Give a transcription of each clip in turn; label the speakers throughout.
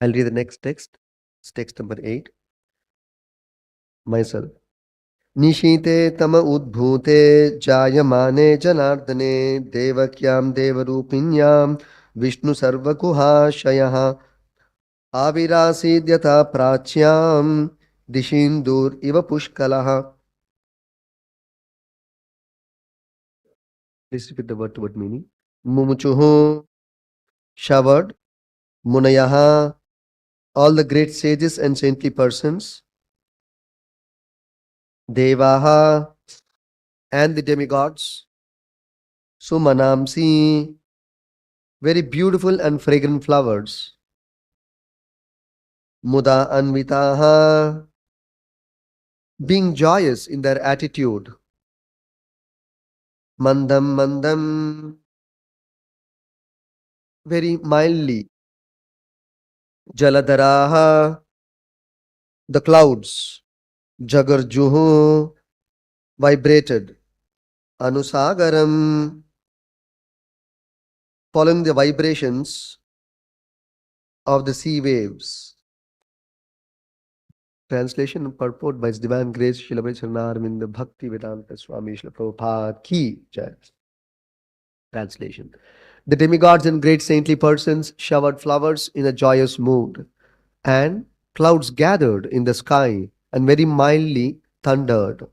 Speaker 1: I'll read the next text. It's text number 8. Myself. Nishite tama udbhute jayamane janardane devakyam devarupinyam Vishnu sarvaguhashayah avirasidyata prachyam dishindur iva pushkalaha. Please repeat the word meaning. Mumuchuhu showered, munayaha, all the great sages and saintly persons, devaha, and the demigods, sumanamsi, very beautiful and fragrant flowers, muda anvitaha, being joyous in their attitude, mandam mandam, very mildly, jaladharaha, the clouds, jagarjuhu, vibrated, anusagaram, following the vibrations of the sea waves. Translation and purport by His Divine Grace Srila Charanarvind Bhakti Vedanta Swami Srila Prabhupada Ki Jai. Translation. The demigods and great saintly persons showered flowers in a joyous mood, and clouds gathered in the sky and very mildly thundered,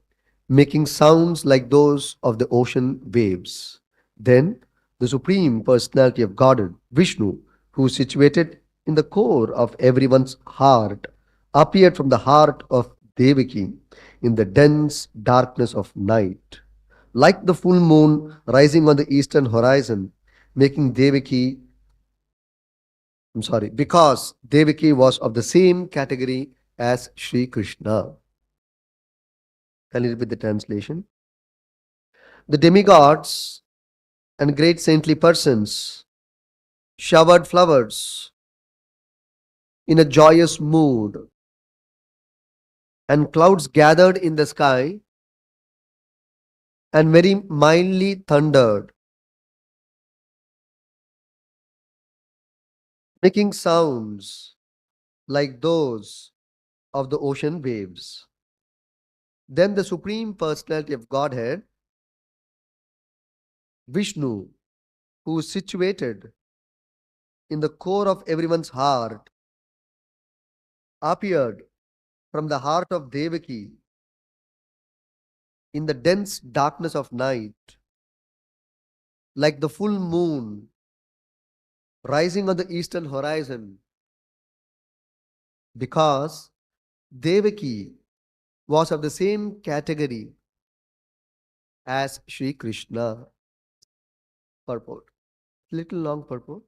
Speaker 1: making sounds like those of the ocean waves. Then the Supreme Personality of Godhead, Vishnu, who is situated in the core of everyone's heart, appeared from the heart of Devaki in the dense darkness of night. Like the full moon rising on the eastern horizon, making Devaki, because Devaki was of the same category as Sri Krishna. A little bit the translation. The demigods and great saintly persons showered flowers in a joyous mood, and clouds gathered in the sky and very mildly thundered, making sounds like those of the ocean waves. Then the Supreme Personality of Godhead, Vishnu, who is situated in the core of everyone's heart, appeared from the heart of Devaki in the dense darkness of night, like the full moon rising on the eastern horizon, because Devaki was of the same category as Sri Krishna. Purport. Little long purport.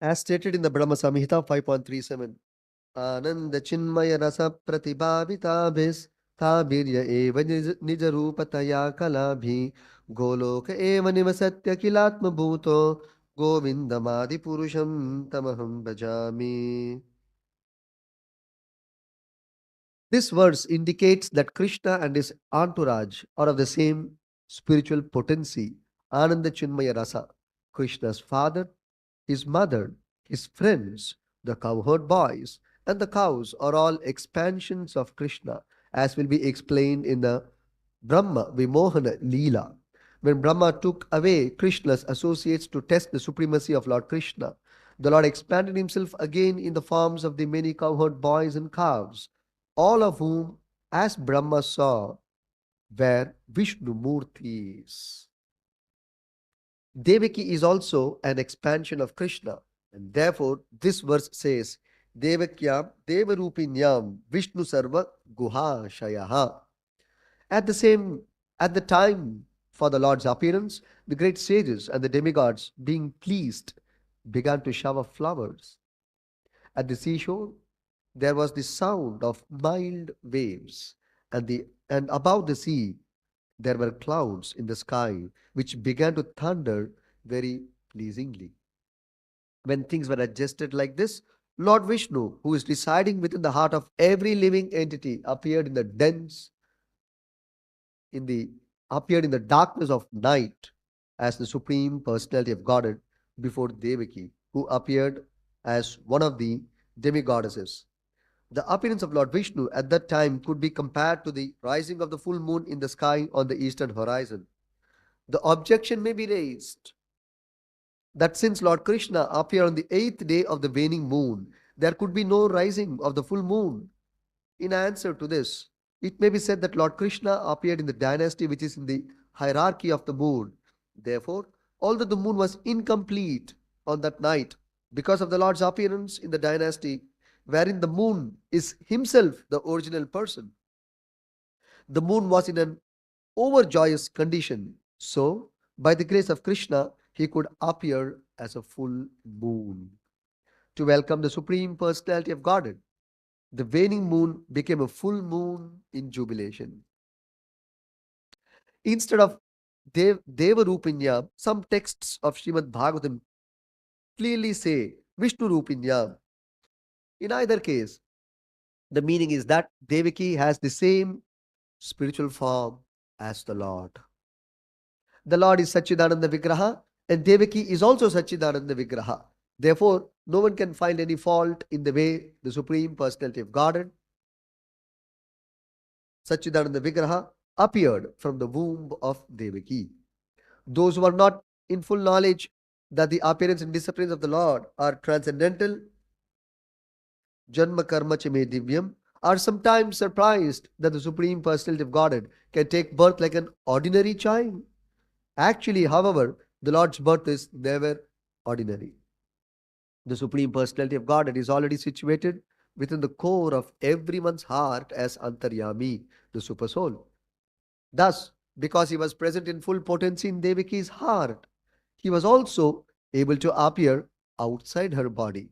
Speaker 1: As stated in the Brahma Samhita 5.37, Ananda Chinmaya Rasa Pratibhavitabhis Thabirya Eva Nija Rupataya Kalabhi Goloka Eva Nivasatya Kilatma Bhuto Govindamadi Purusham Tamaham Bhajami. This verse indicates that Krishna and his entourage are of the same spiritual potency, Ananda Chinmaya Rasa. Krishna's father, his mother, his friends, the cowherd boys, and the cows are all expansions of Krishna, as will be explained in the Brahma Vimohana Leela. When Brahma took away Krishna's associates to test the supremacy of Lord Krishna, the Lord expanded himself again in the forms of the many cowherd boys and calves, all of whom, as Brahma saw, were Vishnu Murtis. Devaki is also an expansion of Krishna, and therefore this verse says, Devakyam Devarupinyam Vishnu Sarva Guha Shayaha. At the time for the Lord's appearance, the great sages and the demigods, being pleased, began to shower flowers. At the seashore, there was the sound of mild waves, and above the sea there were clouds in the sky which began to thunder very pleasingly. When things were adjusted like this, Lord Vishnu, who is residing within the heart of every living entity, in the appeared in the darkness of night as the Supreme Personality of Godhead, before Devaki, who appeared as one of the demigoddesses. The appearance of Lord Vishnu at that time could be compared to the rising of the full moon in the sky on the eastern horizon. The objection may be raised that since Lord Krishna appeared on the eighth day of the waning moon, there could be no rising of the full moon. In answer to this, it may be said that Lord Krishna appeared in the dynasty which is in the hierarchy of the moon. Therefore, although the moon was incomplete on that night, because of the Lord's appearance in the dynasty wherein the moon is himself the original person, the moon was in an overjoyous condition. So, by the grace of Krishna, he could appear as a full moon to welcome the Supreme Personality of Godhead. The waning moon became a full moon in jubilation. Instead of Devarupinyam, some texts of Srimad Bhagavatam clearly say Vishnu Rupinyam. In either case, the meaning is that Devaki has the same spiritual form as the Lord. The Lord is Sachidananda Vigraha and Devaki is also Sachidananda Vigraha. Therefore, no one can find any fault in the way the Supreme Personality of Godhead, Sachidananda Vigraha, appeared from the womb of Devaki. Those who are not in full knowledge that the appearance and disappearance of the Lord are transcendental, Janma Karma Chame Divyam, are sometimes surprised that the Supreme Personality of Godhead can take birth like an ordinary child. Actually, however, the Lord's birth is never ordinary. The Supreme Personality of Godhead is already situated within the core of everyone's heart as Antaryami, the Super Soul. Thus, because he was present in full potency in Devaki's heart, he was also able to appear outside her body.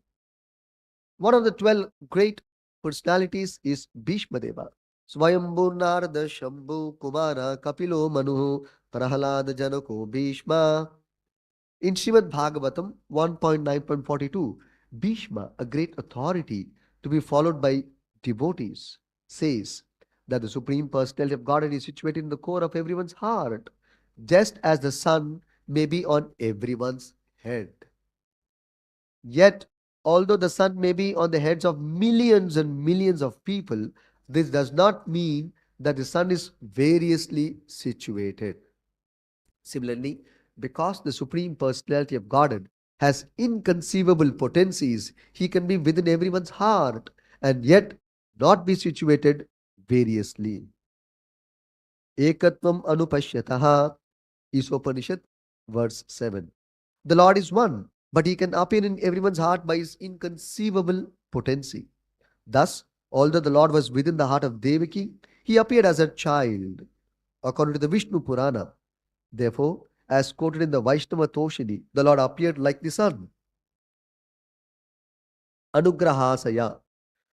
Speaker 1: One of the 12 great personalities is Bhishma Deva. Swayambhu Narada Shambhu Kumara Kapilo Manu Prahalada Janako Bhishma. In Srimad Bhagavatam 1.9.42, Bhishma, a great authority to be followed by devotees, says that the Supreme Personality of Godhead is situated in the core of everyone's heart, just as the sun may be on everyone's head. Yet, although the sun may be on the heads of millions and millions of people, this does not mean that the sun is variously situated. Similarly, because the Supreme Personality of Godhead has inconceivable potencies, he can be within everyone's heart and yet not be situated variously. Ekatvam anupashyataha, Isopanishad, verse 7. The Lord is one, but he can appear in everyone's heart by his inconceivable potency. Thus, although the Lord was within the heart of Devaki, he appeared as a child, according to the Vishnu Purana. Therefore, as quoted in the Vaishnava Toshini, the Lord appeared like the sun. Anugrahasaya.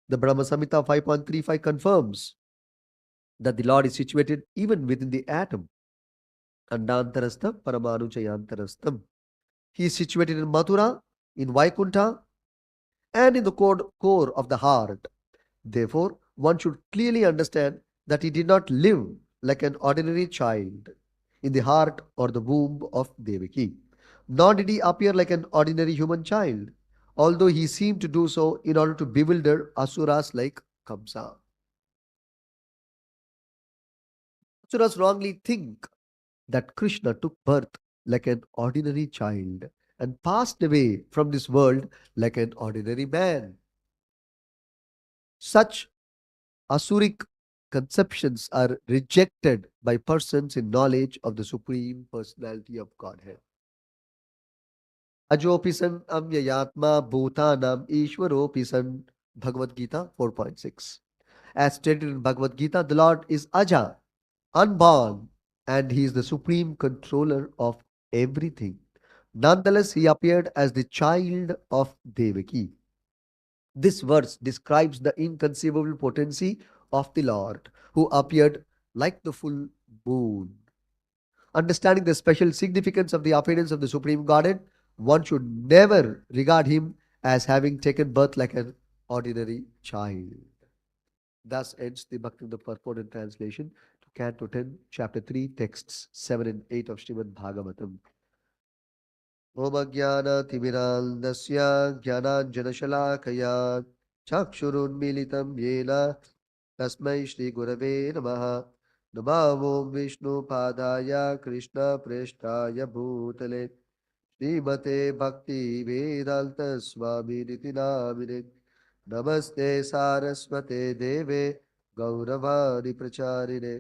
Speaker 1: The Brahma Samhita 5.35 confirms that the Lord is situated even within the atom. Andantarastha Paramanuchayantarastham. He is situated in Mathura, in Vaikuntha, and in the core of the heart. Therefore, one should clearly understand that he did not live like an ordinary child in the heart or the womb of Devaki. Nor did he appear like an ordinary human child, although he seemed to do so in order to bewilder asuras like Kamsa. Asuras wrongly think that Krishna took birth like an ordinary child and passed away from this world like an ordinary man. Such Asuric conceptions are rejected by persons in knowledge of the Supreme Personality of Godhead. Ajopisan amyayatma bhutanam ishwaropisan. Bhagavad Gita 4.6. As stated in Bhagavad Gita, the Lord is Aja, unborn, and he is the supreme controller of everything. Nonetheless, he appeared as the child of Devaki. This verse describes the inconceivable potency of the Lord, who appeared like the full moon. Understanding the special significance of the appearance of the Supreme Godhead, one should never regard him as having taken birth like an ordinary child. Thus ends the Bhakti the purport and translation to Canto 10, Chapter 3, texts 7 and 8 of Srimad Bhagavatam. ओमज्ञानतिमिरान्धस्य ज्ञानाञ्जनशलाकया चक्षुरुन्मीलितं येन तस्मै श्रीगुरवे नमः। नमो विष्णुपादाय कृष्णप्रेष्ठाय भूतले श्रीमते भक्तिवेदान्तस्वामिनिति नामिने। नमस्ते सारस्वते देवे गौरवाणि प्रचारिणे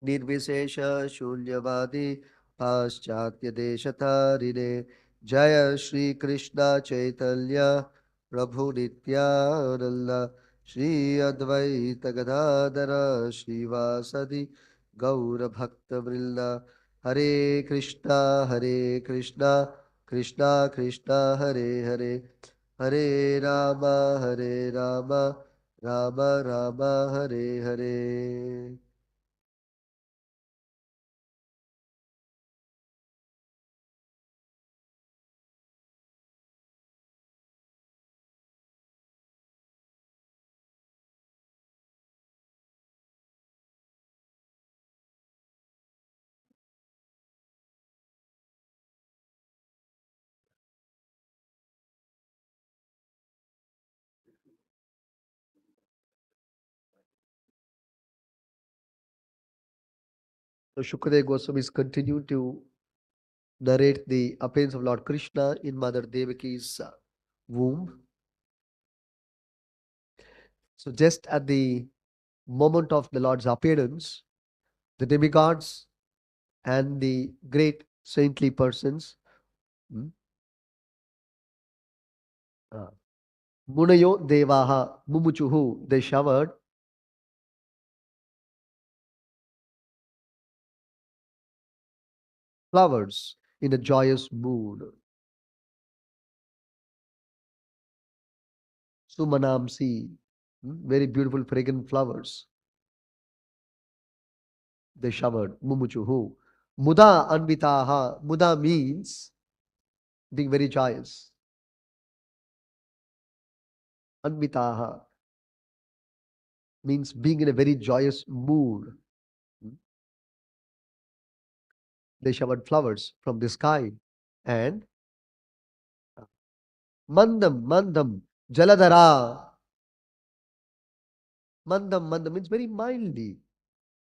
Speaker 1: निर्विशेष शून्यवादी पाश्चात्य देशतारिणे। जय श्री कृष्ण चैतन्य प्रभु नित्यानंद श्री अद्वैत गदाधर श्रीवासदि गौर भक्त वृंद। हरे कृष्णा कृष्णा कृष्णा हरे हरे, हरे Ram Ram Ram Hare Hare. So Shukadeva Goswami is continuing to narrate the appearance of Lord Krishna in Mother Devaki's womb. So just at the moment of the Lord's appearance, the demigods and the great saintly persons, hmm, uh, Munayo Devaha Mumuchuhu, they showered flowers in a joyous mood. Sumanamsi, very beautiful fragrant flowers, they showered. Mumuchuhu. Muda Anvitaha. Muda means being very joyous. Anvitaha means being in a very joyous mood. Hmm. They showered flowers from the sky. And mandam, jaladhara. Mandam means very mildly.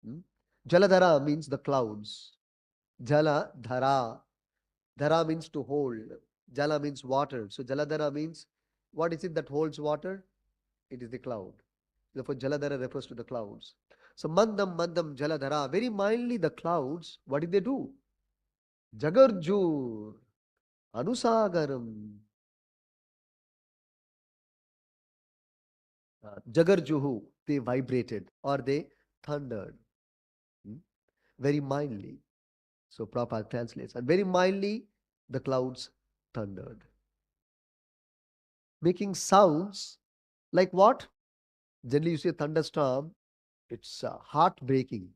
Speaker 1: Hmm. Jaladhara means the clouds. Jaladhara. Dhara means to hold. Jala means water. So jaladhara means what is it that holds water? It is the cloud. Therefore, jaladhara refers to the clouds. So mandam, jaladhara. Very mildly the clouds, what did they do? Jagarjur. Anusagaram. Jagarjuhu, they vibrated or they thundered. Hmm, very mildly. So Prabhupada translates. And very mildly, the clouds thundered. Making sounds like what? Generally, you see a thunderstorm, it's heartbreaking.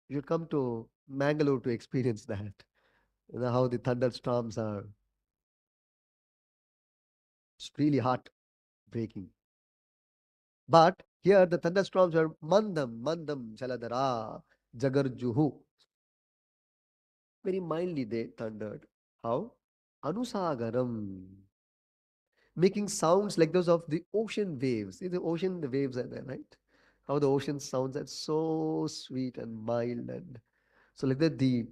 Speaker 1: You should come to Mangalore to experience that. You know how the thunderstorms are. It's really heartbreaking. But here the thunderstorms are mandam, chaladara, jagarjuhu. Very mildly they thundered. How? Anusagaram. Making sounds like those of the ocean waves. See the ocean, the waves are there, right? How the ocean sounds are so sweet and mild, and so like that the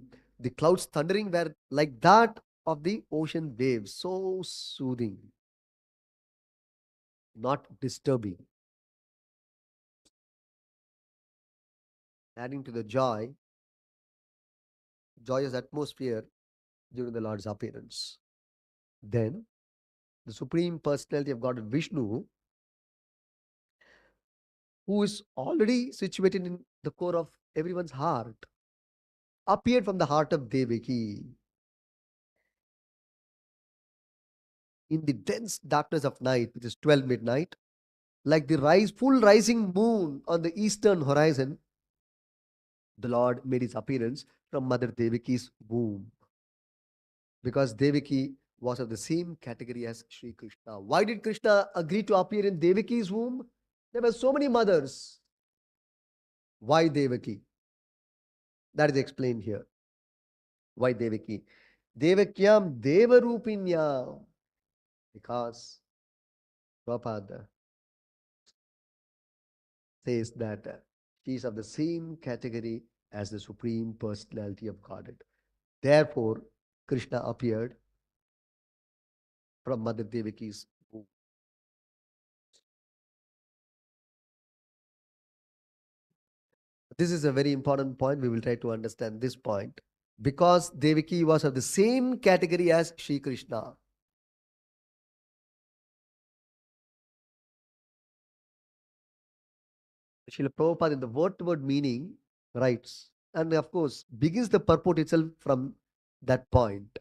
Speaker 1: clouds thundering were like that of the ocean waves, so soothing, not disturbing, adding to the joyous atmosphere during the Lord's appearance. Then the Supreme Personality of God Vishnu, who is already situated in the core of everyone's heart, appeared from the heart of Devaki in the dense darkness of night, which is 12 midnight, like the full rising moon on the eastern horizon. The Lord made his appearance from Mother Devaki's womb, because Devaki was of the same category as Sri Krishna. Why did Krishna agree to appear in Devaki's womb? There were so many mothers. Why Devaki? That is explained here. Why Devaki? Devakyam Devarupinyam. Because Prabhupada says that she is of the same category as the Supreme Personality of Godhead. Therefore, Krishna appeared from Mother Devaki's womb. This is a very important point. We will try to understand this point. Because Devaki was of the same category as Sri Krishna. Srila Prabhupada in the word to word meaning writes, and of course begins the purport itself from that point.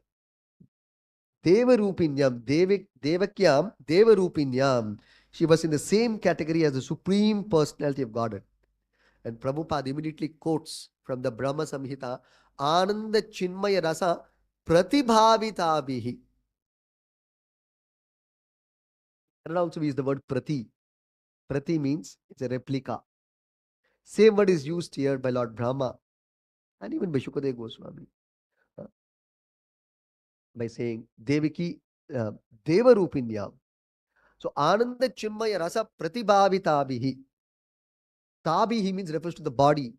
Speaker 1: Devarupinyam, Devakyam, Devarupinyam. She was in the same category as the Supreme Personality of Godhead. And Prabhupada immediately quotes from the Brahma Samhita, Ananda Chinmaya Rasa Pratibhavitabihi. And also we use the word Prati. Prati means it's a replica. Same word is used here by Lord Brahma and even by Shukadeva Goswami uh, by saying Devaki uh, Devarupinyam. So Ananda Chinmaya Rasa Pratibhavitabihi. Tabihi means refers to the body.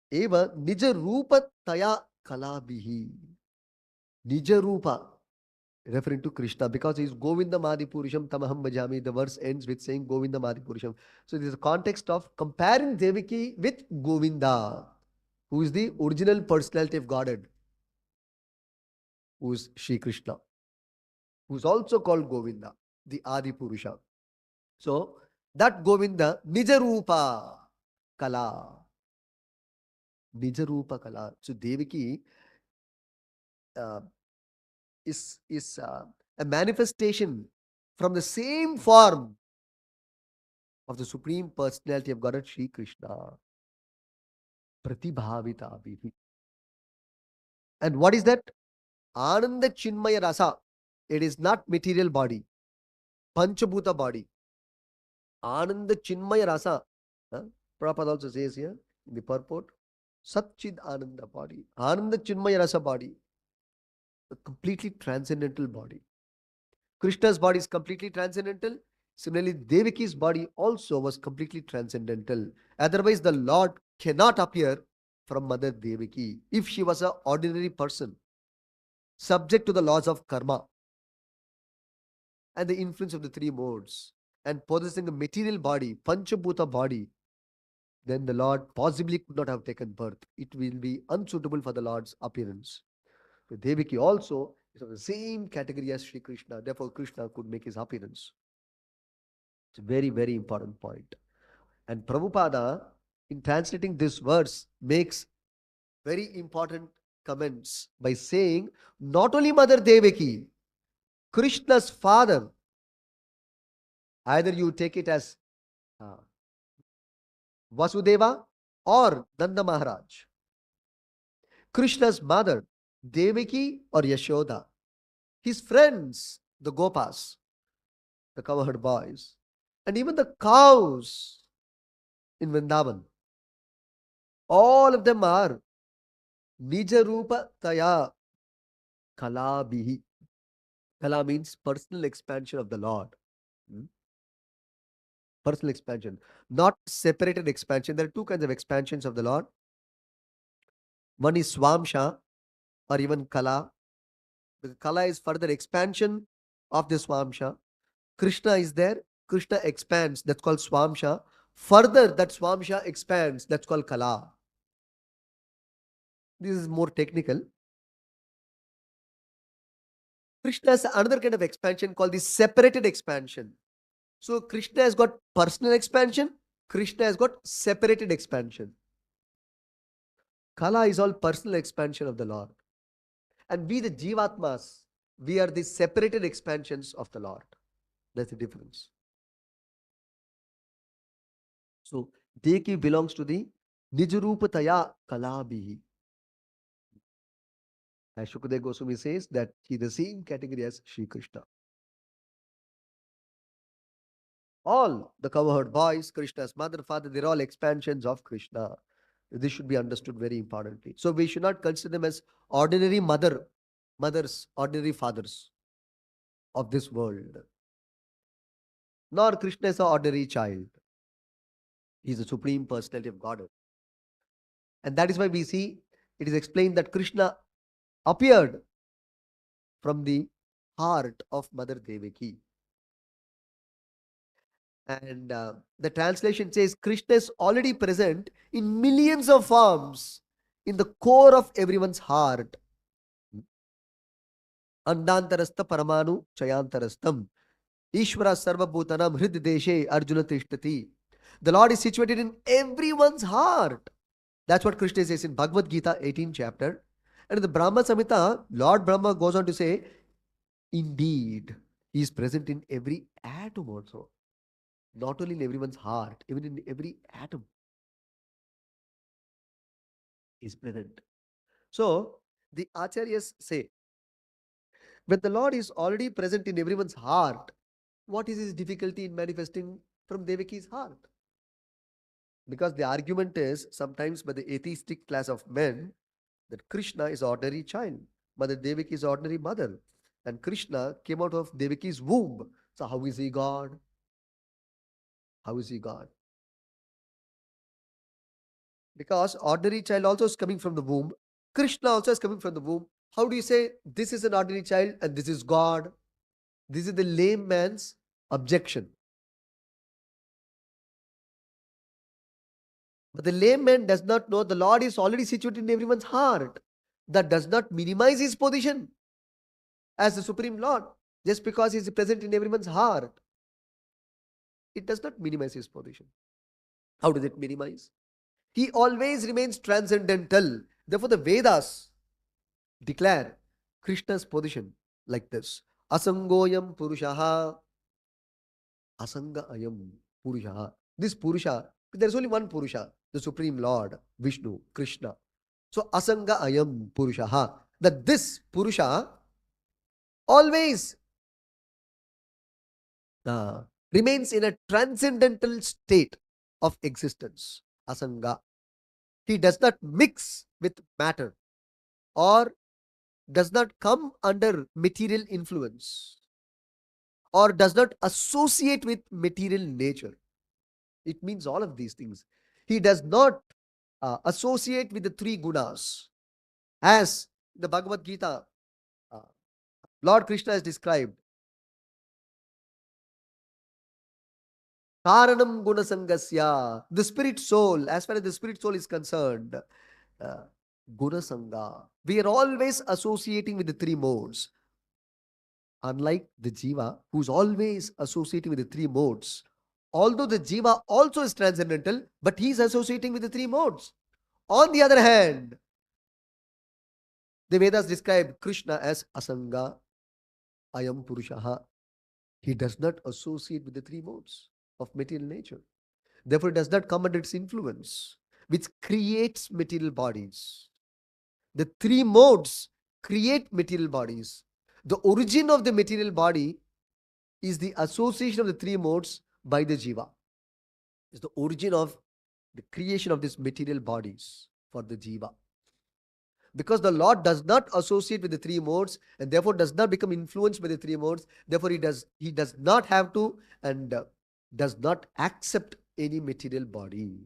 Speaker 1: Eva Nija Rupa Taya Kalabihi. Nija Rupa, referring to Krishna, because he is Govinda Purusham Tamaham Bhajami. The verse ends with saying Govinda Purusham. So this is a context of comparing Devaki with Govinda, who is the original personality of Godhead, who is Shri Krishna, who is also called Govinda, the Adi Purusha. So that Govinda, Nijarupa Kala. Nijarupa Kala. So Devaki uh, is a manifestation from the same form of the Supreme Personality of Godhead, Shri Krishna. Pratibhavita Abhihi. And what is that? Ananda Chinmaya Rasa. It is not material body, Panchabhuta body. Ananda Chinmaya Rasa. Huh? Prabhupada also says here in the purport, Satchid Ananda body. Ananda Chinmaya Rasa body. A completely transcendental body. Krishna's body is completely transcendental. Similarly, Devaki's body also was completely transcendental. Otherwise, the Lord cannot appear from Mother Devaki if she was an ordinary person, subject to the laws of karma and the influence of the three modes, and possessing a material body, Panchabhuta body. Then the Lord possibly could not have taken birth. It will be unsuitable for the Lord's appearance. So Devaki also is of the same category as Sri Krishna. Therefore, Krishna could make his appearance. It's a very, very important point. And Prabhupada, in translating this verse, makes very important comments by saying, not only Mother Devaki, Krishna's father, either you take it as uh, Vasudeva or Nanda Maharaj. Krishna's mother, Devaki or Yashoda. His friends, the Gopas, the cowherd boys, and even the cows in Vrindavan. All of them are Nijarupa Taya Kalabihi. Kala means personal expansion of the Lord. Hmm? Personal expansion, not separated expansion. There are two kinds of expansions of the Lord. One is Swamsha or even Kala. The Kala is further expansion of the Swamsha. Krishna is there. Krishna expands. That's called Swamsha. Further, that Swamsha expands. That's called Kala. This is more technical. Krishna has another kind of expansion called the separated expansion. So Krishna has got personal expansion. Krishna has got separated expansion. Kala is all personal expansion of the Lord. And we, the Jivatmas, we are the separated expansions of the Lord. That's the difference. So, Deki belongs to the Nijurupataya Kalabihi. As Shukadeva Goswami says that he is the same category as Sri Krishna. All the cowherd boys, Krishna's mother, father, they're all expansions of Krishna. This should be understood very importantly. So we should not consider them as ordinary mother mothers, ordinary fathers of this world. Nor Krishna is an ordinary child. He is the Supreme Personality of Godhead. And that is why we see it is explained that Krishna appeared from the heart of Mother Devaki. And the translation says Krishna is already present in millions of forms in the core of everyone's heart. Andantarastha Paramanu Chayantarastham. Ishvara Sarva Bhutanam Hrid Deshe Arjuna Tishtati. The Lord is situated in everyone's heart. That's what Krishna says in Bhagavad Gita 18th chapter. And in the Brahma Samhita, Lord Brahma goes on to say, indeed, He is present in every atom also. Not only in everyone's heart, even in every atom is present. So, the Acharyas say, when the Lord is already present in everyone's heart, what is his difficulty in manifesting from Devaki's heart? Because the argument is sometimes by the atheistic class of men that Krishna is ordinary child, Mother Devaki is ordinary mother, and Krishna came out of Devaki's womb. So how is he God? How is he God? Because ordinary child also is coming from the womb. Krishna also is coming from the womb. How do you say this is an ordinary child and this is God? This is the lame man's objection. But the lame man does not know the Lord is already situated in everyone's heart. That does not minimize his position as the Supreme Lord. Just because he is present in everyone's heart, it does not minimize his position. How does it minimize? He always remains transcendental. Therefore, the Vedas declare Krishna's position like this. Asangoyam Purushaha. Asanga Ayam Purushaha. This Purusha, there is only one Purusha, the Supreme Lord, Vishnu, Krishna. So Asanga Ayam Purushaha. That this Purusha always remains in a transcendental state of existence. Asanga. He does not mix with matter or does not come under material influence or does not associate with material nature. It means all of these things. He does not associate with the three gunas. As the Bhagavad Gita, uh, Lord Krishna has described, Karanam Gunasangasya, the spirit soul, as far as the spirit soul is concerned, Gunasanga. We are always associating with the three modes. Unlike the Jiva, who's always associating with the three modes. Although the Jiva also is transcendental, but he is associating with the three modes. On the other hand, the Vedas describe Krishna as Asanga, Ayam Purushaha. He does not associate with the three modes of material nature. Therefore, it does not come under its influence, which creates material bodies. The three modes create material bodies. The origin of the material body is the association of the three modes by the Jiva. It's the origin of the creation of these material bodies for the Jiva. Because the Lord does not associate with the three modes and therefore does not become influenced by the three modes, therefore he does not have to and does not accept any material body,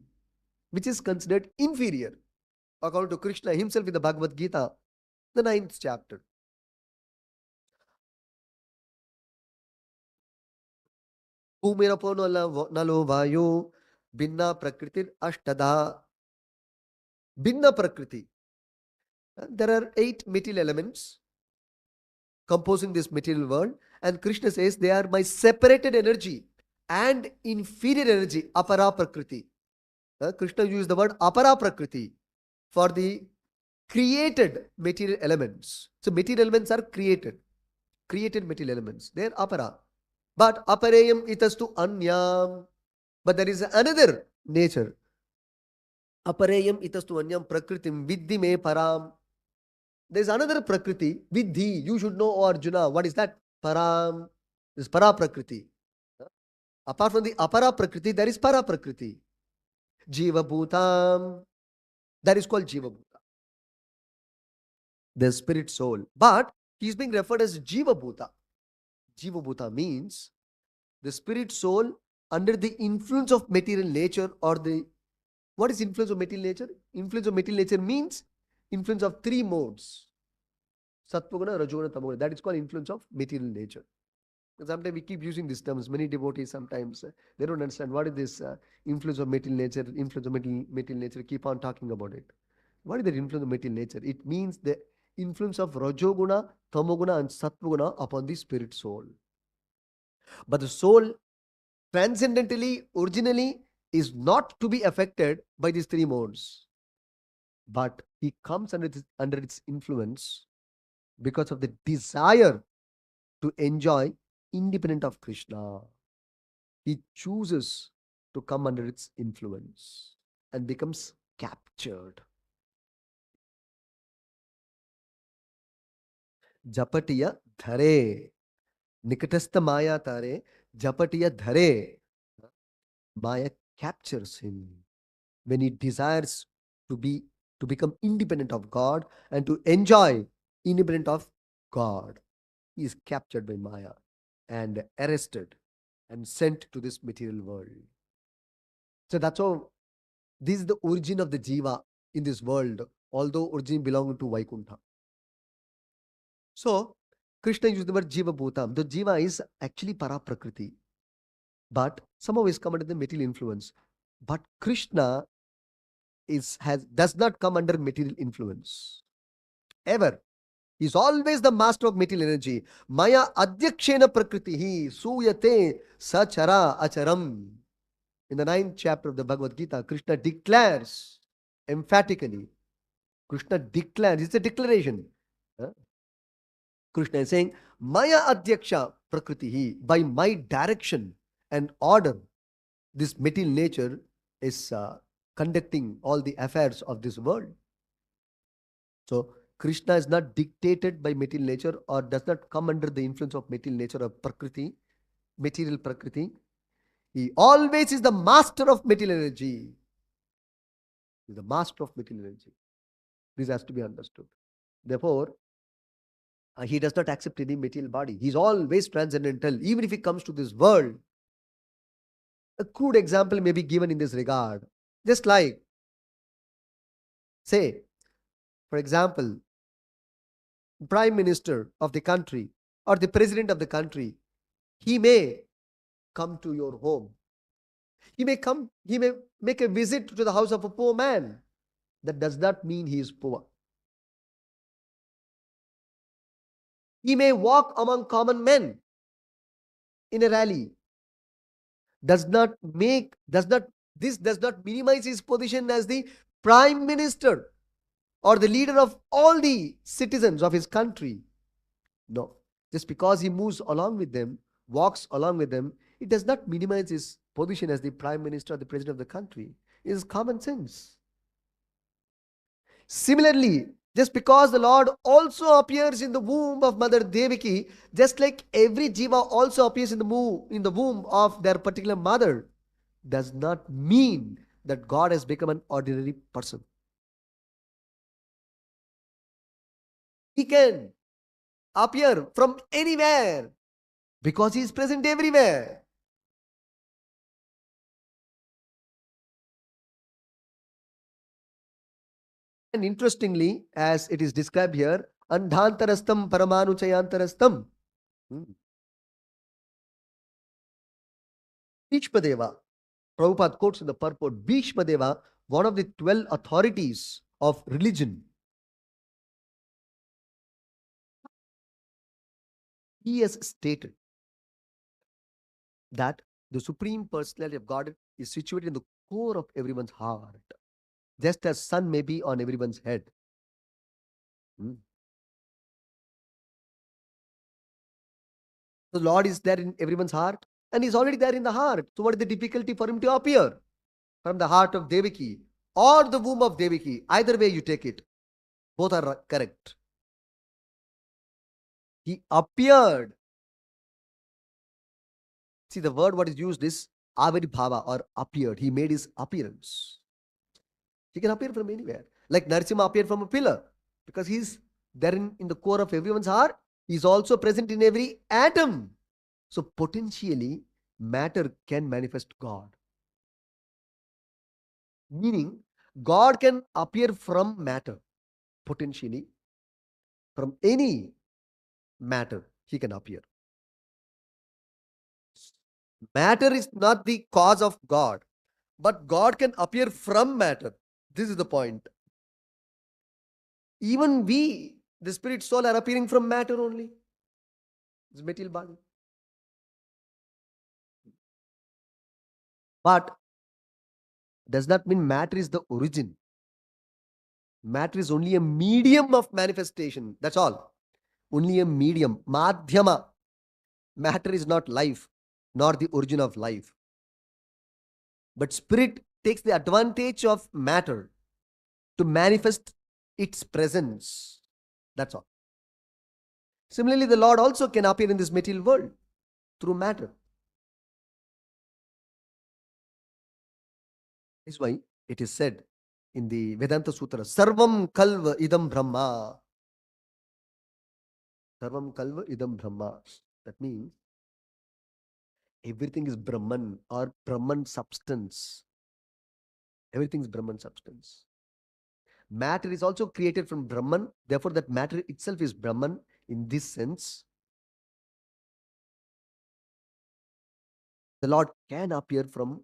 Speaker 1: which is considered inferior, according to Krishna himself in the Bhagavad Gita, the 9th chapter. Bhumirapo nalo vayu binna prakritir ashtada. Binna prakriti. There are 8 material elements composing this material world, and Krishna says they are my separated energy and inferior energy, apara prakriti. Krishna used the word apara prakriti for the created material elements. So material elements are created material elements. They are apara. But apareyam itastu anyam. But there is another nature. Apareyam itastu anyam prakritim viddhi me param. There is another prakriti, viddhi. You should know, O Arjuna. What is that? Param. This is para prakriti. Apart from the apara prakriti, there is para prakriti. Jiva bhutam. That is called jiva bhuta. The spirit soul. But He is being referred as Jiva Bhuta. Jiva Bhuta means the spirit soul under the influence of material nature, or the, what is influence of material nature? Influence of material nature means influence of three modes: Sattva-guna, Rajoguna, Tamoguna. That is called influence of material nature. Sometimes we keep using these terms. Many devotees sometimes they don't understand what is this influence of material nature. Influence of material nature. Keep on talking about it. What is the influence of material nature? It means the influence of Rajoguna, Tamoguna, and Sattva-guna upon the spirit soul. But the soul transcendentally, originally, is not to be affected by these three modes. But he comes under its influence because of the desire to enjoy independent of Krishna. He chooses to come under its influence and becomes captured. Japatiya dhare. Nikatastha maya tare. Japatiya dhare. Maya captures him when he desires to be to become independent of God and to enjoy independent of God. He is captured by Maya and arrested and sent to this material world. So that's how this is the origin of the jiva in this world, although origin belonging to Vaikuntha. So Krishna used the word jiva bhutam. The jiva is actually para prakriti, but somehow is come under the material influence. But Krishna does not come under material influence ever. He's always the master of material energy. Maya adhyakshena prakritihi suyate sachara acharam. In the 9th chapter of the Bhagavad Gita, Krishna declares emphatically. Krishna declares, it's a declaration. Krishna is saying, Maya adhyaksha prakritihi, by my direction and order, this material nature is conducting all the affairs of this world. So, Krishna is not dictated by material nature or does not come under the influence of material nature or prakriti, material prakriti. He always is the master of material energy. He is the master of material energy. This has to be understood. Therefore, he does not accept any material body. He is always transcendental, even if he comes to this world. A crude example may be given in this regard. Just like, say, for example, Prime Minister of the country or the President of the country, he may come to your home. He may make a visit to the house of a poor man. That does not mean he is poor. He may walk among common men in a rally. This does not minimize his position as the Prime Minister or the leader of all the citizens of his country. No. Just because he moves along with them, walks along with them, it does not minimize his position as the Prime Minister or the President of the country. It is common sense. Similarly, just because the Lord also appears in the womb of Mother Devaki, just like every jiva also appears in the womb of their particular mother, does not mean that God has become an ordinary person. He can appear from anywhere because he is present everywhere. And interestingly, as it is described here, Andhantarastam Paramanuchayantarastam. Bhishmadeva, Prabhupada quotes in the purport, Bhishmadeva, one of the 12 authorities of religion, he has stated that the Supreme Personality of God is situated in the core of everyone's heart, just as sun may be on everyone's head. The Lord is there in everyone's heart and He's already there in the heart. So what is the difficulty for Him to appear from the heart of Devaki or the womb of Devaki? Either way you take it, both are correct. He appeared. See, the word what is used is Avirbhava or appeared. He made his appearance. He can appear from anywhere. Like Narasimha appeared from a pillar because he's there in the core of everyone's heart. is also present in every atom. So potentially, matter can manifest God. Meaning, God can appear from matter. Potentially, from any matter, He can appear. Matter is not the cause of God, but God can appear from matter. This is the point. Even we, the spirit soul, are appearing from matter only. This material body. But does not mean matter is the origin. Matter is only a medium of manifestation. That's all. Only a medium. Madhyama. Matter is not life, nor the origin of life. But spirit takes the advantage of matter to manifest its presence. That's all. Similarly, the Lord also can appear in this material world through matter. This is why it is said in the Vedanta Sutra, Sarvam Kalva Idam Brahma. Sarvam Kalva Idam Brahma. That means everything is Brahman or Brahman substance. Everything is Brahman substance. Matter is also created from Brahman. Therefore, that matter itself is Brahman in this sense. The Lord can appear from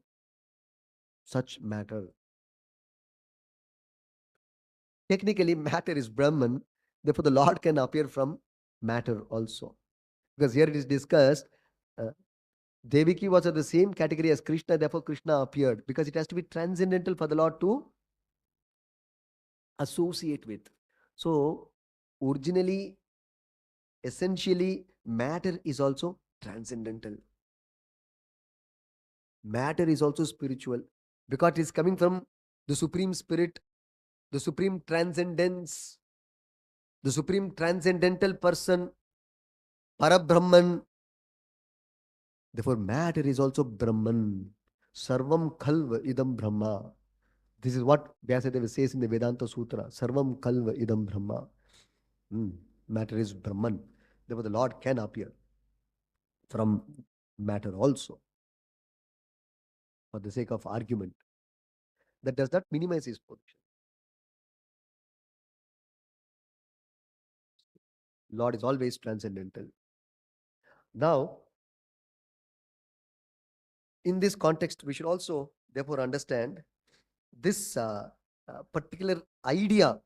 Speaker 1: such matter. Technically, matter is Brahman. Therefore, the Lord can appear from matter also. Because here it is discussed, uh, Devaki was of the same category as Krishna. Therefore, Krishna appeared. Because it has to be transcendental for the Lord to associate with. So, originally, essentially, matter is also transcendental. Matter is also spiritual because it is coming from the Supreme Spirit, the Supreme Transcendence, the Supreme Transcendental Person, Parabrahman. Therefore, matter is also Brahman. Sarvam Khalva Idam Brahma. This is what Vyasadeva says in the Vedanta Sutra. Sarvam Kalva Idam Brahma. Matter is Brahman. Therefore, the Lord can appear from matter also for the sake of argument. That does not minimize his position. Lord is always transcendental. Now, in this context, we should also therefore understand this particular idea.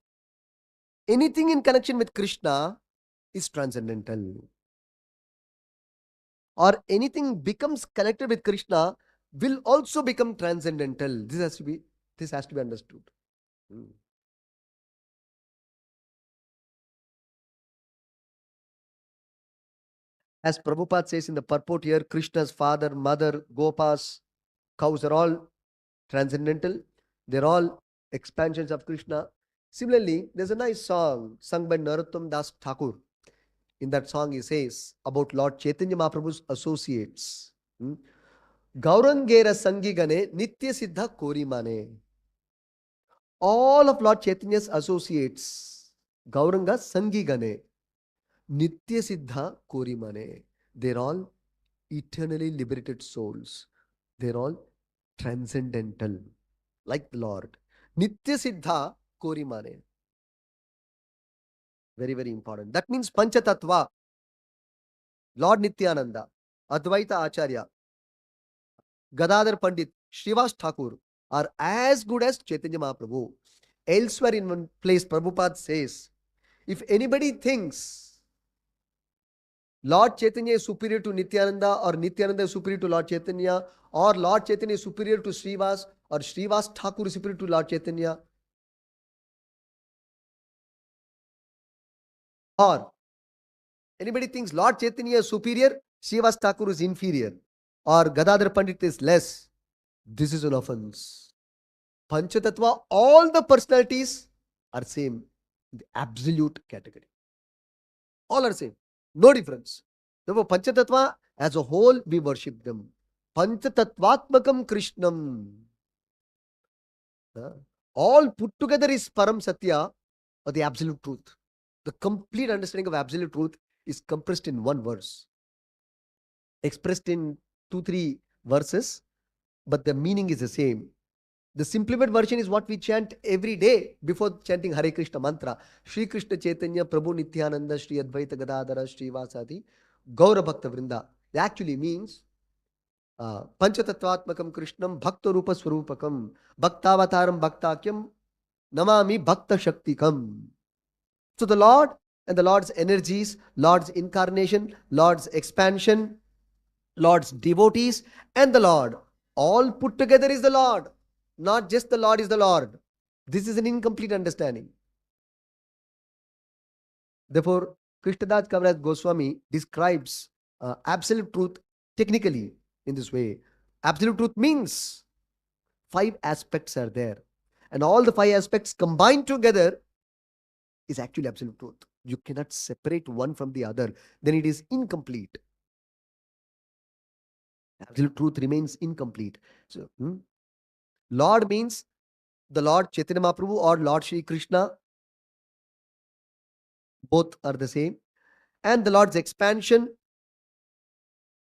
Speaker 1: Anything in connection with Krishna is transcendental. Or anything becomes connected with Krishna will also become transcendental. This has to be understood. As Prabhupada says in the purport here, Krishna's father, mother, Gopas, cows are all transcendental. They're all expansions of Krishna. Similarly, there's a nice song sung by Narottam Das Thakur. In that song, he says about Lord Chaitanya Mahaprabhu's associates. Gaurangera Sangigane Nitya Siddha Korimane. All of Lord Chaitanya's associates, Gauranga Sangigane, Nitya Siddha Korimane. They're all eternally liberated souls. They're all transcendental, like the Lord. Nitya Siddha Korimane. Very, very important. That means Panchatattva, Lord Nityananda, Advaita Acharya, Gadadhar Pandit, Srivas Thakur are as good as Chaitanya Mahaprabhu. Elsewhere in one place, Prabhupada says, if anybody thinks Lord Chaitanya is superior to Nityananda or Nityananda is superior to Lord Chaitanya or Lord Chaitanya is superior to Srivas or Srivas Thakur is superior to Lord Chaitanya or anybody thinks Lord Chaitanya is superior, Srivas Thakur is inferior or Gadadhar Pandit is less, this is an offense. Panchatattva, all the personalities are same in the absolute category. All are same. No difference. Therefore, Panchatattva as a whole, we worship them. Panchatattvatmakam Krishnam. All put together is Param Satya or the absolute truth. The complete understanding of absolute truth is compressed in one verse, expressed in 2, 3 verses, but the meaning is the same. The simplified version is what we chant every day before chanting Hare Krishna mantra. Shri Krishna Chaitanya Prabhu Nityananda Shri Advaita Gadadhara Shri Vasadi Gaura Bhakta Vrinda. It actually means Panchatattvatmakam Krishnam Bhakta Rupa Swarupakam Bhaktavataram Bhaktakyam Namami Bhakta Shaktikam. So the Lord and the Lord's energies, Lord's incarnation, Lord's expansion, Lord's devotees, and the Lord all put together is the Lord. Not just the Lord is the Lord. This is an incomplete understanding. Therefore, Krishnadas Kaviraj Goswami describes absolute truth technically in this way. Absolute truth means 5 aspects are there. And all the 5 aspects combined together is actually absolute truth. You cannot separate one from the other. Then it is incomplete. Absolute truth remains incomplete. So, Lord means the Lord Chaitanya Mahaprabhu or Lord Shri Krishna. Both are the same. And the Lord's expansion,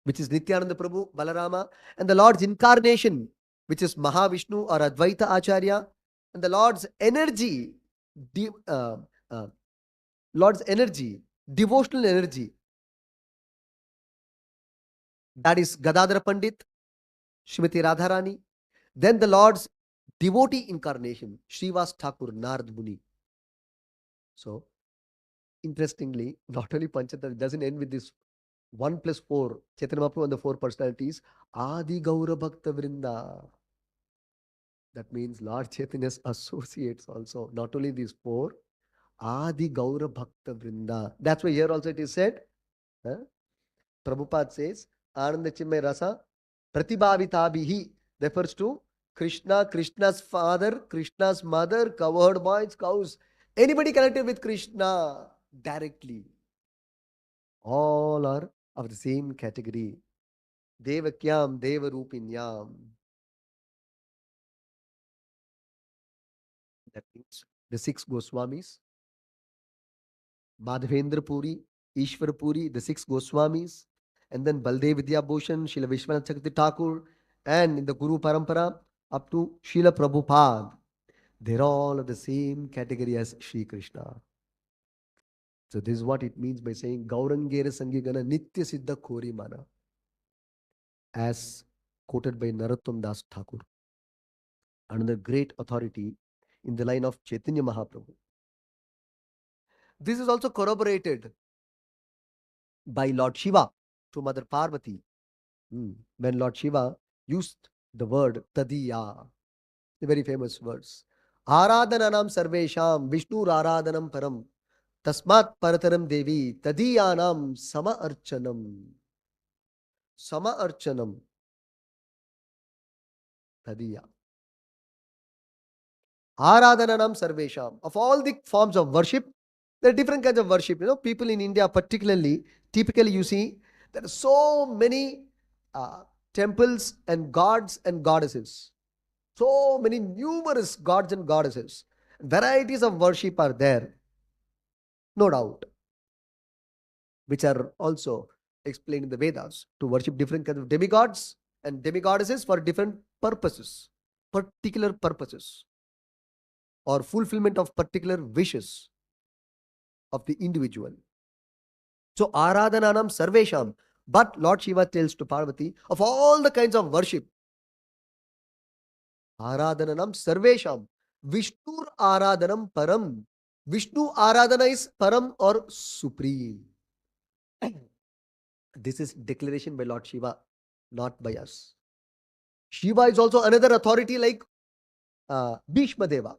Speaker 1: which is Nityananda Prabhu, Balarama, and the Lord's incarnation, which is Mahavishnu or Advaita Acharya, and the Lord's energy, devotional energy, that is Gadadhara Pandit, Srimati Radharani. Then the Lord's devotee incarnation, Srivas Thakur, Narad Muni. So, interestingly, not only Panchatattva, doesn't end with this 1 plus 4, Chaitanya Mahaprabhu and the 4 personalities, Adi Gaura Bhakta Vrinda. That means Lord Chaitanya's associates also, not only these 4, Adi Gaura Bhakta Vrinda. That's why here also it is said, Prabhupada says, Ananda Chinmay Rasa Pratibhavitabihi refers to Krishna, Krishna's father, Krishna's mother, cowherd boys, cows. Anybody connected with Krishna directly. All are of the same category. Devakyam, Devarupinyam. That means the 6 Goswamis, Madhavendra Puri, Ishwar Puri, the 6 Goswamis, and then Baldev Vidya Bhushan, Srila Vishwanath Chakravarti Thakur, and in the Guru Parampara up to Srila Prabhupada. They're all of the same category as Sri Krishna. So this is what it means by saying Gaurangera Sangigana Nitya Siddha Khori Mana, as quoted by Narottam Das Thakur, another great authority in the line of Chaitanya Mahaprabhu. This is also corroborated by Lord Shiva to Mother Parvati. When Lord Shiva used the word Tadiya, the very famous words, Aradhananam Sarvesham Vishnu Aradhanam Param Tasmat Parataram Devi Tadiyanam Sama Archanam. Sama Archanam. Tadiya. Aradhananam Sarvesham. Of all the forms of worship, there are different kinds of worship. People in India particularly, typically you see, there are so many temples and gods and goddesses. So many numerous gods and goddesses. Varieties of worship are there, no doubt, which are also explained in the Vedas, to worship different kinds of demigods and demigoddesses for different purposes, particular purposes, or fulfillment of particular wishes of the individual. So Aradhananam Sarvesham. But Lord Shiva tells to Parvati, of all the kinds of worship, Aradhananam Sarvesham. Vishnu Aradhanam Param. Vishnu Aradhana is Param or supreme. This is declaration by Lord Shiva, not by us. Shiva is also another authority like Bhishma Deva.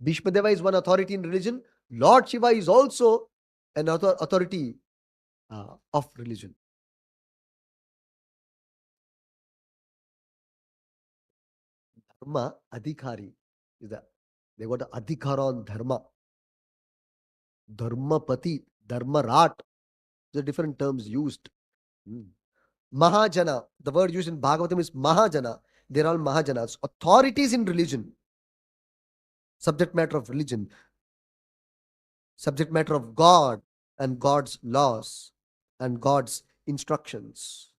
Speaker 1: Bhishma Deva is one authority in religion. Lord Shiva is also an authority of religion. Dharma Adhikari is that they got the Adhikara on Dharma. Dharmapati, Dharmarat. The different terms used. Mahajana, the word used in Bhagavatam is Mahajana. They're all Mahajanas, authorities in religion, subject matter of religion. subject matter of God and God's laws and God's instructions,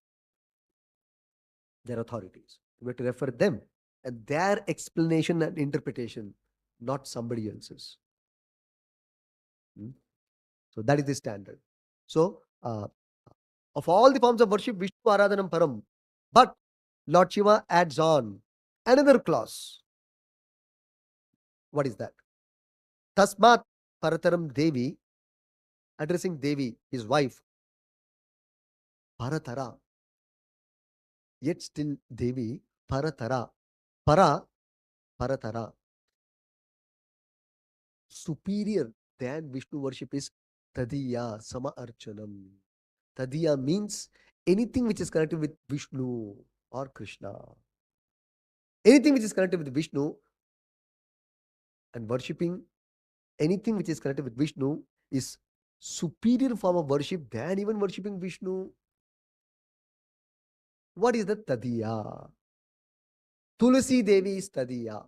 Speaker 1: their authorities. We have to refer them and their explanation and interpretation, not somebody else's. Hmm? So that is the standard. So, of all the forms of worship, Vishnu Aradhanam Param. But Lord Shiva adds on another clause. What is that? Tasmat Parataram Devi, addressing Devi, his wife, Paratara. Yet still Devi, Paratara. Para, Paratara. Superior than Vishnu worship is Tadiya, Sama Archanam. Tadiya means anything which is connected with Vishnu or Krishna. Anything which is connected with Vishnu and worshipping anything which is connected with Vishnu is superior form of worship than even worshipping Vishnu. What is the Tadiya? Tulasi Devi is Tadiya.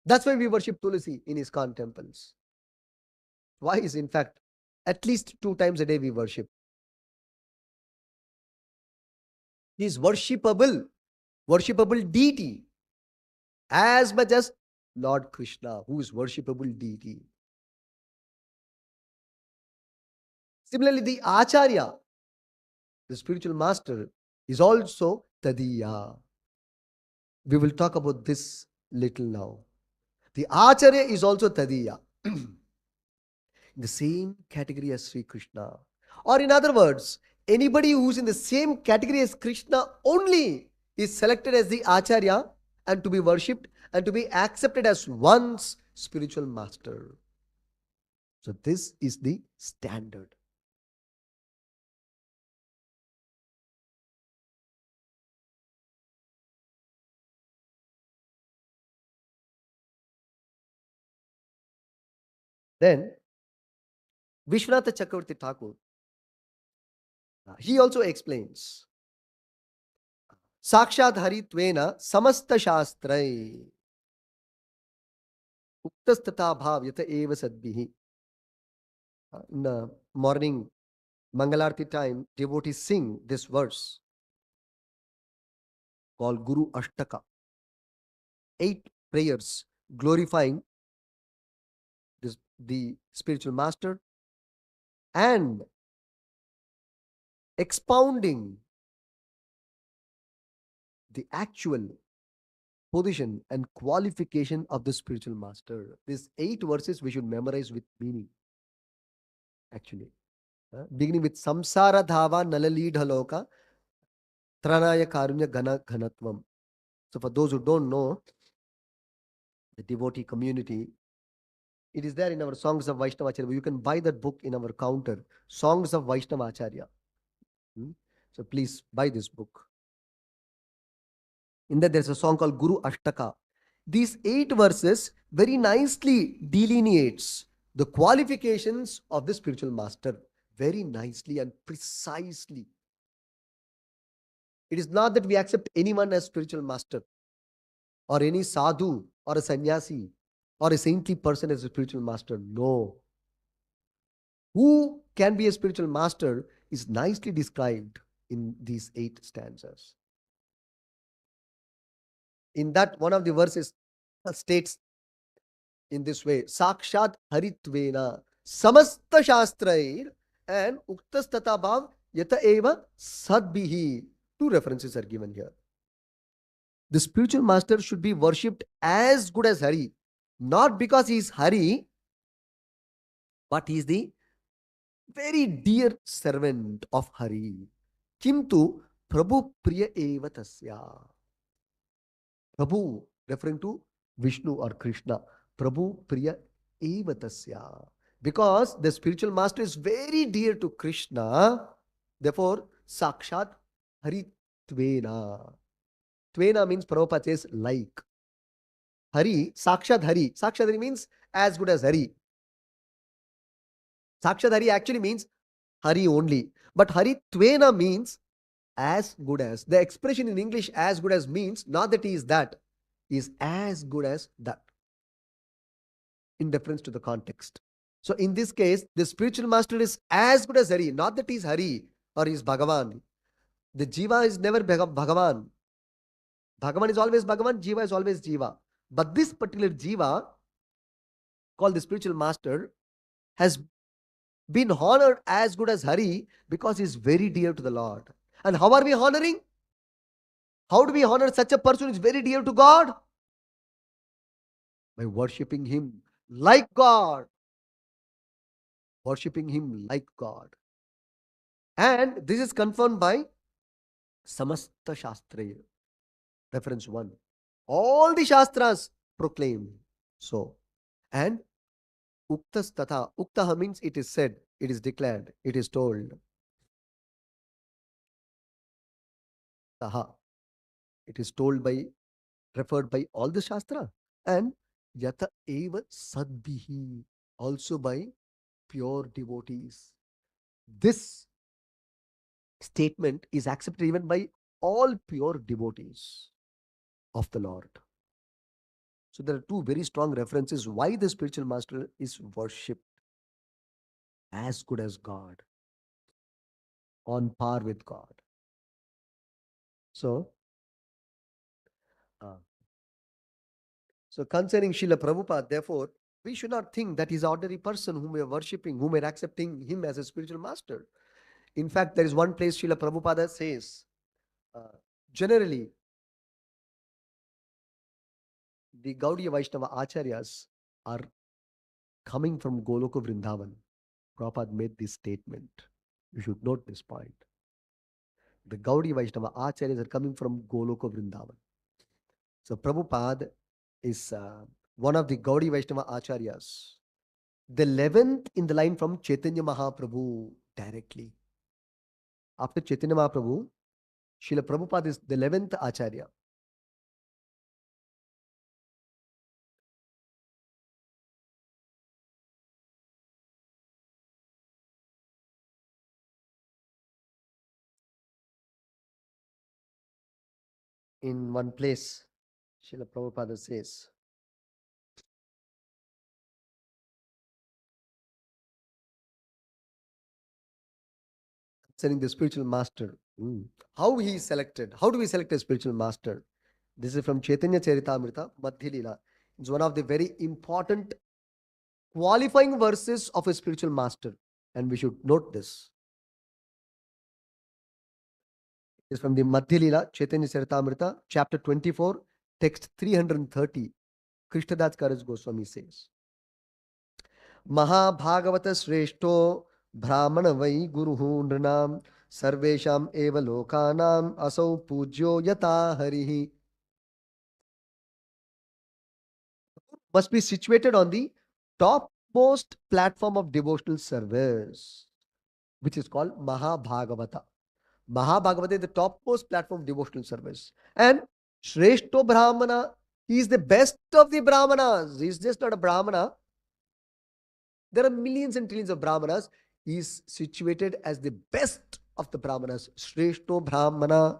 Speaker 1: That's why we worship Tulasi in ISKCON temples. Why is, in fact, at least 2 times a day we worship. He is worshipable deity as much as Lord Krishna, who is worshipable deity. Similarly, the Acharya, the spiritual master, is also Tadiya. We will talk about this little now. The Acharya is also Tadiya. In the same category as Sri Krishna. Or in other words, anybody who's in the same category as Krishna only is selected as the Acharya and to be worshipped and to be accepted as one's spiritual master. So this is the standard. Then Vishwanatha Chakravarti Thakur, he also explains Sakshat Haritvena Samasta Shastrai Uktastata Bhav Yata Eva Sadbihi. In the morning Mangalarti time, devotees sing this verse called Guru Ashtaka. 8 prayers glorifying the spiritual master and expounding the actual position and qualification of the spiritual master. These 8 verses we should memorize with meaning, actually. Beginning with Samsara Dhava Nalalidhaloka Tranaya Karunya Gana Ghanatvam. So for those who don't know, the devotee community, it is there in our Songs of Vaishnava Acharya. You can buy that book in our counter, Songs of Vaishnava Acharya. So please buy this book. In that there's a song called Guru Ashtaka. These 8 verses very nicely delineates the qualifications of the spiritual master very nicely and precisely. It is not that we accept anyone as spiritual master or any sadhu or a sannyasi or a saintly person as a spiritual master. No. Who can be a spiritual master is nicely described in these 8 stanzas. In that, one of the verses states in this way, Sakshat Haritvena Samasta Shastrair and Uktastata Bhav Yata Eva Sadbihi. 2 references are given here. The spiritual master should be worshipped as good as Hari. Not because he is Hari, but he is the very dear servant of Hari. Kimtu Prabhu Priya Eva Tasya. Prabhu, referring to Vishnu or Krishna. Prabhu Priya Eva Tasya. Because the spiritual master is very dear to Krishna, therefore, Sakshat Hari Tvena. Tvena means Prabhupada says like. Hari, Sakshat Hari. Sakshat Hari means as good as Hari. Sakshat Hari actually means Hari only. But Hari Tvena means as good as. The expression in English as good as means not that he is that. He is as good as that. In reference to the context. So in this case, the spiritual master is as good as Hari. Not that he's Hari or he's Bhagavan. The Jiva is never Bhagavan. Bhagavan is always Bhagavan, Jiva is always Jiva. But this particular Jiva, called the spiritual master, has been honored as good as Hari because he is very dear to the Lord. And how are we honoring? How do we honor such a person who is very dear to God? By worshipping him like God. Worshipping him like God. And this is confirmed by Samasta Shastra, reference 1. All the Shastras proclaim so. And Uktas Tatha. Uktaha means it is said, it is declared, it is told. Taha. It is told by, referred by all the Shastra. And Yata Eva Sadbihi. Also by pure devotees. This statement is accepted even by all pure devotees of the Lord. So there are two very strong references why the spiritual master is worshipped as good as God, on par with God. So, uh, so concerning Srila Prabhupada, therefore, we should not think that he's an ordinary person whom we are worshipping, whom we are accepting him as a spiritual master. In fact, there is one place Srila Prabhupada says, uh, generally, the Gaudiya Vaishnava Acharyas are coming from Goloka Vrindavan. Prabhupada made this statement. You should note this point. The Gaudiya Vaishnava Acharyas are coming from Goloka Vrindavan. So Prabhupada is one of the Gaudiya Vaishnava Acharyas. The 11th in the line from Chaitanya Mahaprabhu directly. After Chaitanya Mahaprabhu, Srila Prabhupada is the 11th Acharya. In one place, Srila Prabhupada says, concerning the spiritual master, how he is selected. How do we select a spiritual master? This is from Chaitanya Charitamrita, Madhya Leela. It's one of the very important qualifying verses of a spiritual master. And we should note this. It is from the Madhya Leela, Chaitanya Charitamrita, chapter 24, text 330. Krishnadas Kaviraj Goswami says, Mahabhagavata Shreshto Brahmana Vai Guruhu Nrinam Sarvesham Eva Lokanam Asau Pujyo Yata Harihi. Must be situated on the topmost platform of devotional service, which is called Mahabhagavata. Mahabhagavata is the topmost platform of devotional service. And Shreshto Brahmana, he is the best of the Brahmanas. He is just not a Brahmana. There are millions and trillions of Brahmanas. He is situated as the best of the Brahmanas. Shreshto Brahmana,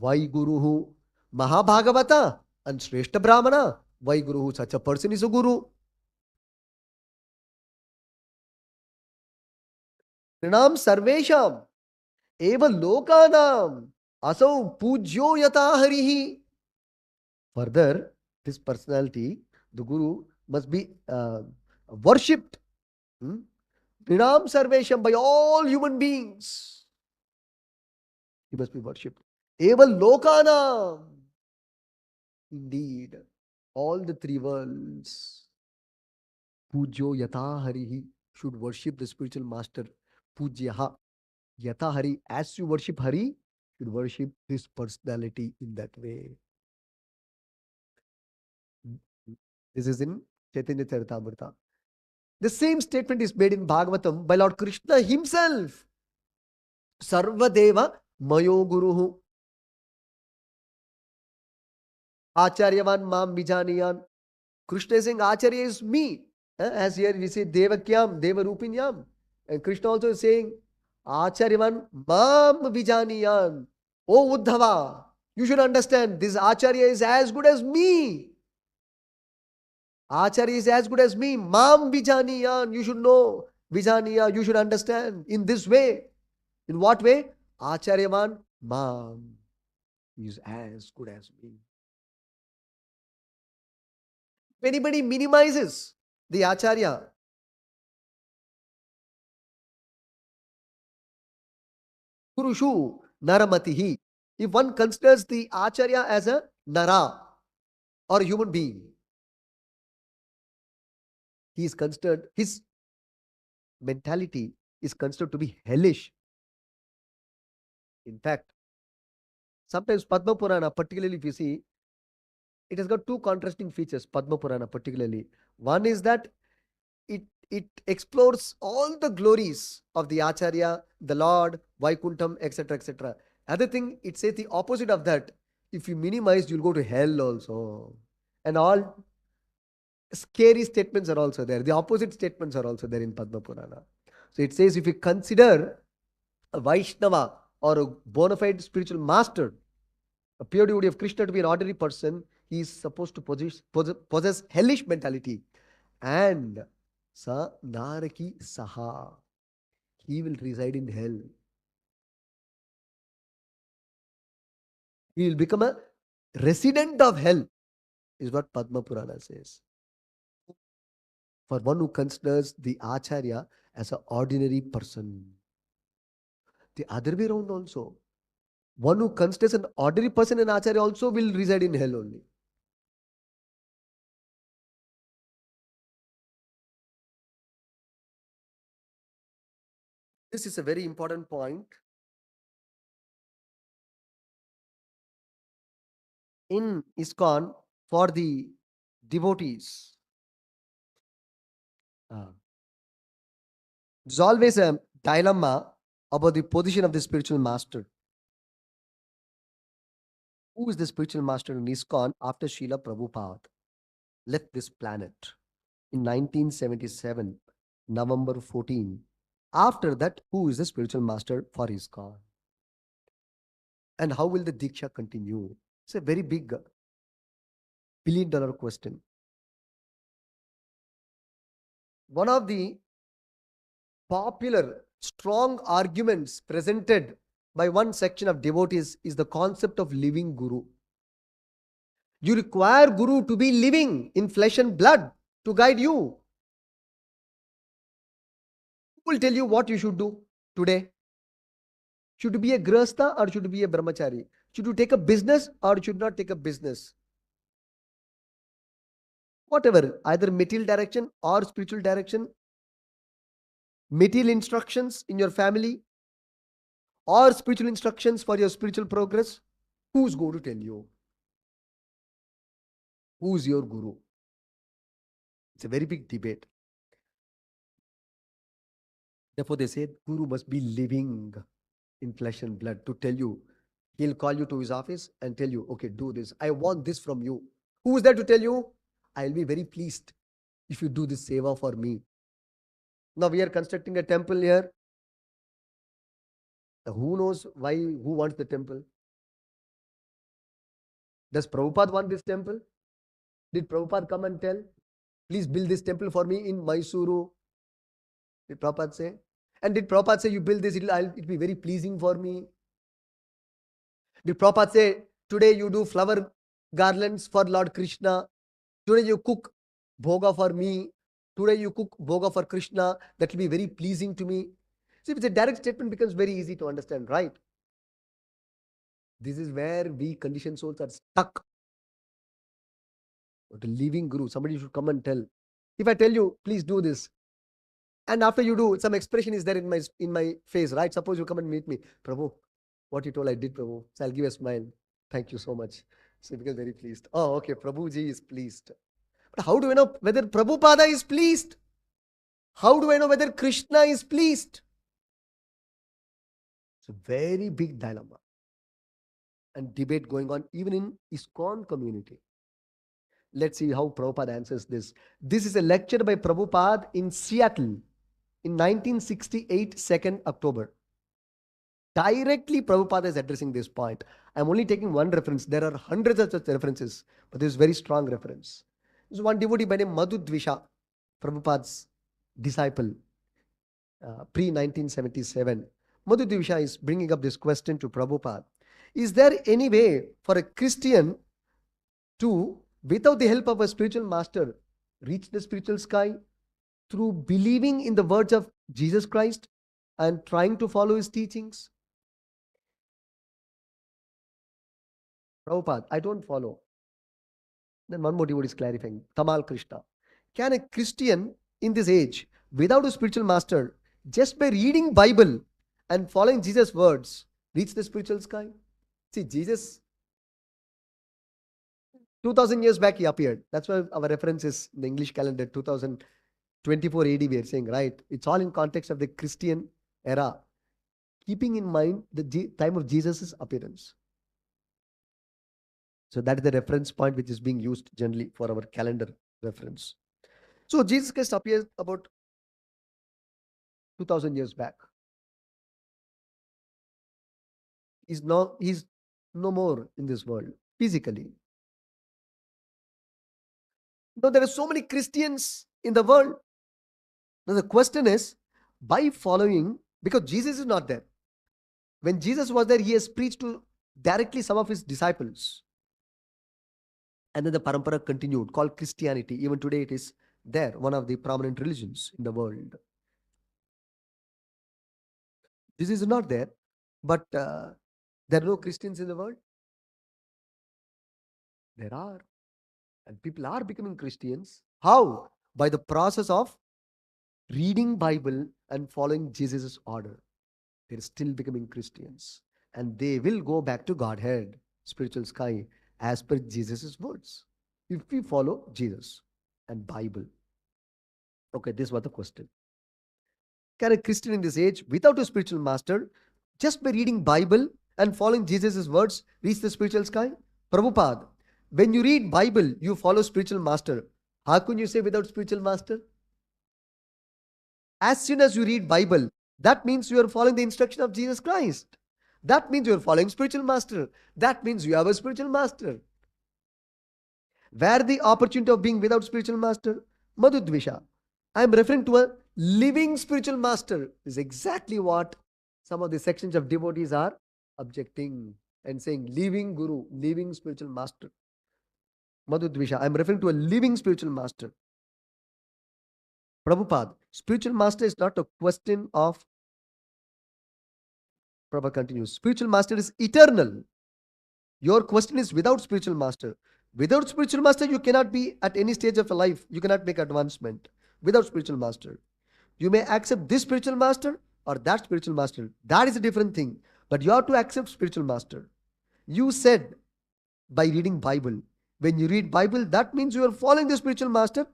Speaker 1: Vaiguruhu, Mahabhagavata, and Shreshta Brahmana, Vaiguruhu. Such a person is a guru. Pranam Sarvesham, Eva Lokanam, Asau Pujyo Yata Harihi. Further, this personality, the guru, must be worshipped. Pranam Sarvesham, by all human beings. He must be worshipped. Eva Lokanam. Indeed, all the three worlds. Pujyo Yata Harihi, should worship the spiritual master. Pujyaha Yata Hari. As you worship Hari, should worship this personality in that way. This is in Chaitanya Charitamrita. The same statement is made in Bhagavatam by Lord Krishna himself. Sarvadeva Mayo Guruhu. Acharyavan Mam Vijaniyan. Krishna is saying Acharya is me. As here we say Devakyam, Devarupinyam. And Krishna also is saying Acharyavan Mam Vijaniyan. Oh Uddhava, you should understand this Acharya is as good as me. Acharya is as good as me. Mam vijaniyan. You should know. Vijaniya, you should understand. In this way. In what way? Acharyavan Mam is as good as me. If anybody minimizes the Acharya, Kurushu Naramatihi. If one considers the Acharya as a Nara or a human being, he is considered, his mentality is considered to be hellish. In fact, sometimes Padma Purana, particularly if you see, it has got two contrasting features, Padma Purana particularly. One is that it explores all the glories of the Acharya, the Lord, Vaikuntham, etc. etc. Other thing, it says the opposite of that. If you minimize, you'll go to hell also. And all scary statements are also there. The opposite statements are also there in Padma Purana. So it says if you consider a Vaishnava or a bona fide spiritual master, a pure devotee of Krishna to be an ordinary person, he is supposed to possess hellish mentality. And Sa Naraki Saha, he will reside in hell. He will become a resident of hell, is what Padma Purana says. For one who considers the Acharya as an ordinary person. The other way around also. One who considers an ordinary person an Acharya also will reside in hell only. This is a very important point. In ISKCON, for the devotees, uh, there's always a dilemma about the position of the spiritual master. Who is the spiritual master in ISKCON after Srila Prabhupada left this planet in 1977, November 14? After that, who is the spiritual master for ISKCON? And how will the Diksha continue? It's a very big $1 billion question. One of the popular, strong arguments presented by one section of devotees is the concept of living Guru. You require Guru to be living in flesh and blood to guide you. Who will tell you what you should do today? Should you be a grahastha or should you be a brahmachari? Should you take a business or should not take a business? Whatever, either material direction or spiritual direction, material instructions in your family or spiritual instructions for your spiritual progress, who's going to tell you? Who's your guru? It's a very big debate. Therefore, they say guru must be living in flesh and blood to tell you. He'll call you to his office and tell you, okay, do this. I want this from you. Who is there to tell you? I'll be very pleased if you do this seva for me. Now we are constructing a temple here. Who knows why, who wants the temple? Does Prabhupada want this temple? Did Prabhupada come and tell, please build this temple for me in Mysuru? Did Prabhupada say? And did Prabhupada say, you build this, it'll be very pleasing for me? Did Prabhupada say, today you do flower garlands for Lord Krishna? Today you cook bhoga for me? Today you cook bhoga for Krishna? That will be very pleasing to me. See, if it's a direct statement, becomes very easy to understand, right? This is where we conditioned souls are stuck. But a living guru, somebody should come and tell. If I tell you, please do this, and after you do, some expression is there in my face, right? Suppose you come and meet me, Prabhu, what you told I did, Prabhu. So I'll give a smile. Thank you so much. So you become very pleased. Oh, okay, Prabhuji is pleased. But how do I know whether Prabhupada is pleased? How do I know whether Krishna is pleased? It's a very big dilemma and debate going on even in ISKCON community. Let's see how Prabhupada answers this. This is a lecture by Prabhupada in Seattle in 1968, 2nd October. Directly Prabhupada is addressing this point. I'm only taking one reference. There are hundreds of such references, but this is very strong reference. There's one devotee by name Madhu Dvisha, Prabhupada's disciple, pre 1977. Madhu Dvisha is bringing up this question to Prabhupada. Is there any way for a Christian to, without the help of a spiritual master, reach the spiritual sky through believing in the words of Jesus Christ and trying to follow his teachings? Prabhupada, I don't follow. Then one more devotee is clarifying. Tamal Krishna. Can a Christian in this age, without a spiritual master, just by reading Bible and following Jesus' words, reach the spiritual sky? See, Jesus, 2000 years back, he appeared. That's why our reference is in the English calendar, 2024 AD, we are saying, right? It's all in context of the Christian era, keeping in mind the time of Jesus' appearance. So that is the reference point which is being used generally for our calendar reference. So Jesus Christ appears about 2000 years back. He's no more in this world physically. Now there are so many Christians in the world. Now the question is, by following, because Jesus is not there. When Jesus was there, he has preached to directly some of his disciples. And then the parampara continued, called Christianity. Even today it is there, one of the prominent religions in the world. This is not there, but there are no Christians in the world. There are. And people are becoming Christians. How? By the process of reading Bible and following Jesus' order. They're still becoming Christians. And they will go back to Godhead, spiritual sky, as per Jesus' words. If we follow Jesus and Bible. Okay, this was the question. Can a Christian in this age, without a spiritual master, just by reading Bible and following Jesus' words, reach the spiritual sky? Prabhupada, when you read Bible, you follow spiritual master. How can you say without spiritual master? As soon as you read Bible, that means you are following the instruction of Jesus Christ. That means you are following spiritual master. That means you have a spiritual master. Where the opportunity of being without spiritual master? Madhudvisha. I am referring to a living spiritual master. Is exactly what some of the sections of devotees are objecting and saying living guru, living spiritual master. Madhudvisha. I am referring to a living spiritual master. Prabhupada, spiritual master is not a question of. Prabhupada continues. Spiritual master is eternal. Your question is without spiritual master. Without spiritual master, you cannot be at any stage of your life. You cannot make advancement without spiritual master. You may accept this spiritual master or that spiritual master. That is a different thing. But you have to accept spiritual master. You said by reading Bible. When you read Bible, that means you are following the spiritual master.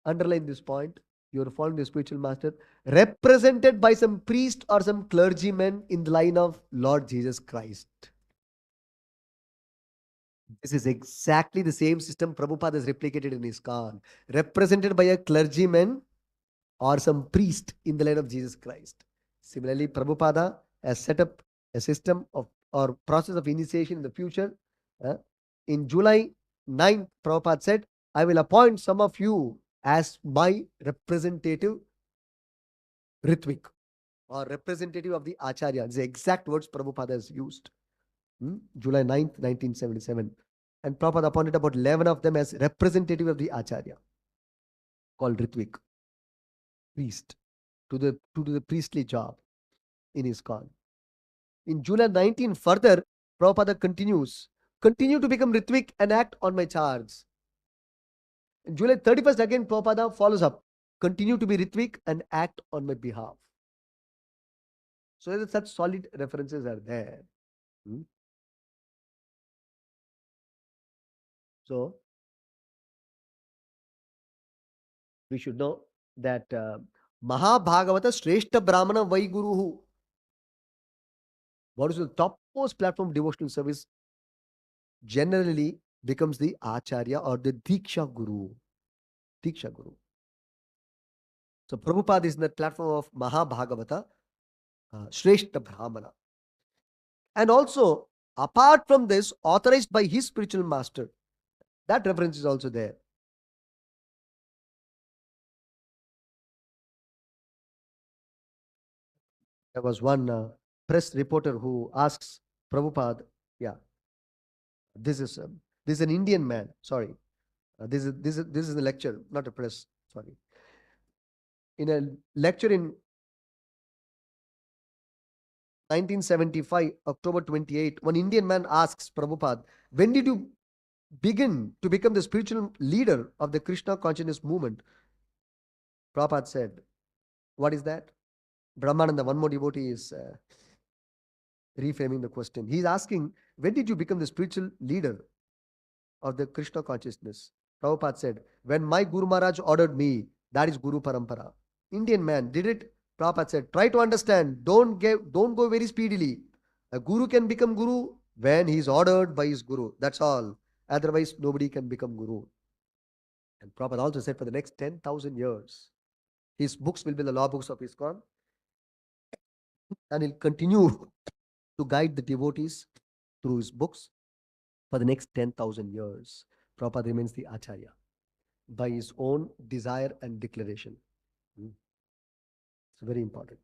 Speaker 1: Underline this point. You are following the spiritual master represented by some priest or some clergyman in the line of Lord Jesus Christ. This is exactly the same system Prabhupada has replicated in ISKCON, represented by a clergyman or some priest in the line of Jesus Christ. Similarly, Prabhupada has set up a system of or process of initiation in the future. In July 9th, Prabhupada said, I will appoint some of you as my representative Ritvik or representative of the Acharya. These are exact words Prabhupada has used. July 9th, 1977. And Prabhupada appointed about 11 of them as representative of the Acharya, called Ritvik, priest, to do the priestly job in ISKCON. In July 19, further, Prabhupada continues, continue to become Ritvik and act on my charge. In July 31st, again, Prabhupada follows up, continue to be Ritvik and act on my behalf. So such solid references are there. So we should know that Mahabhagavata Shrestha Brahmana Vai Guruhu. What is the topmost platform of devotional service generally becomes the Acharya or the Diksha Guru. Diksha Guru. So Prabhupada is in the platform of Mahabhagavata Shrestha Brahmana. And also, apart from this, authorized by his spiritual master. That reference is also there. There was one press reporter who asks Prabhupada, yeah, this is this is an Indian man. Sorry, this is a lecture, not a press. Sorry, in a lecture in 1975, October 28, one Indian man asks Prabhupada, when did you begin to become the spiritual leader of the Krishna consciousness movement? Prabhupada said, what is that? Brahmananda, one more devotee, is reframing the question. He's asking, when did you become the spiritual leader of the Krishna consciousness? Prabhupada said, when my Guru Maharaj ordered me, that is Guru Parampara. Indian man, did it? Prabhupada said, try to understand, don't go very speedily. A Guru can become Guru when he is ordered by his Guru. That's all. Otherwise, nobody can become Guru. And Prabhupada also said, for the next 10,000 years, his books will be the law books of ISKCON, and he'll continue to guide the devotees through his books for the next 10,000 years. Prabhupada remains the Acharya by his own desire and declaration. It's very important.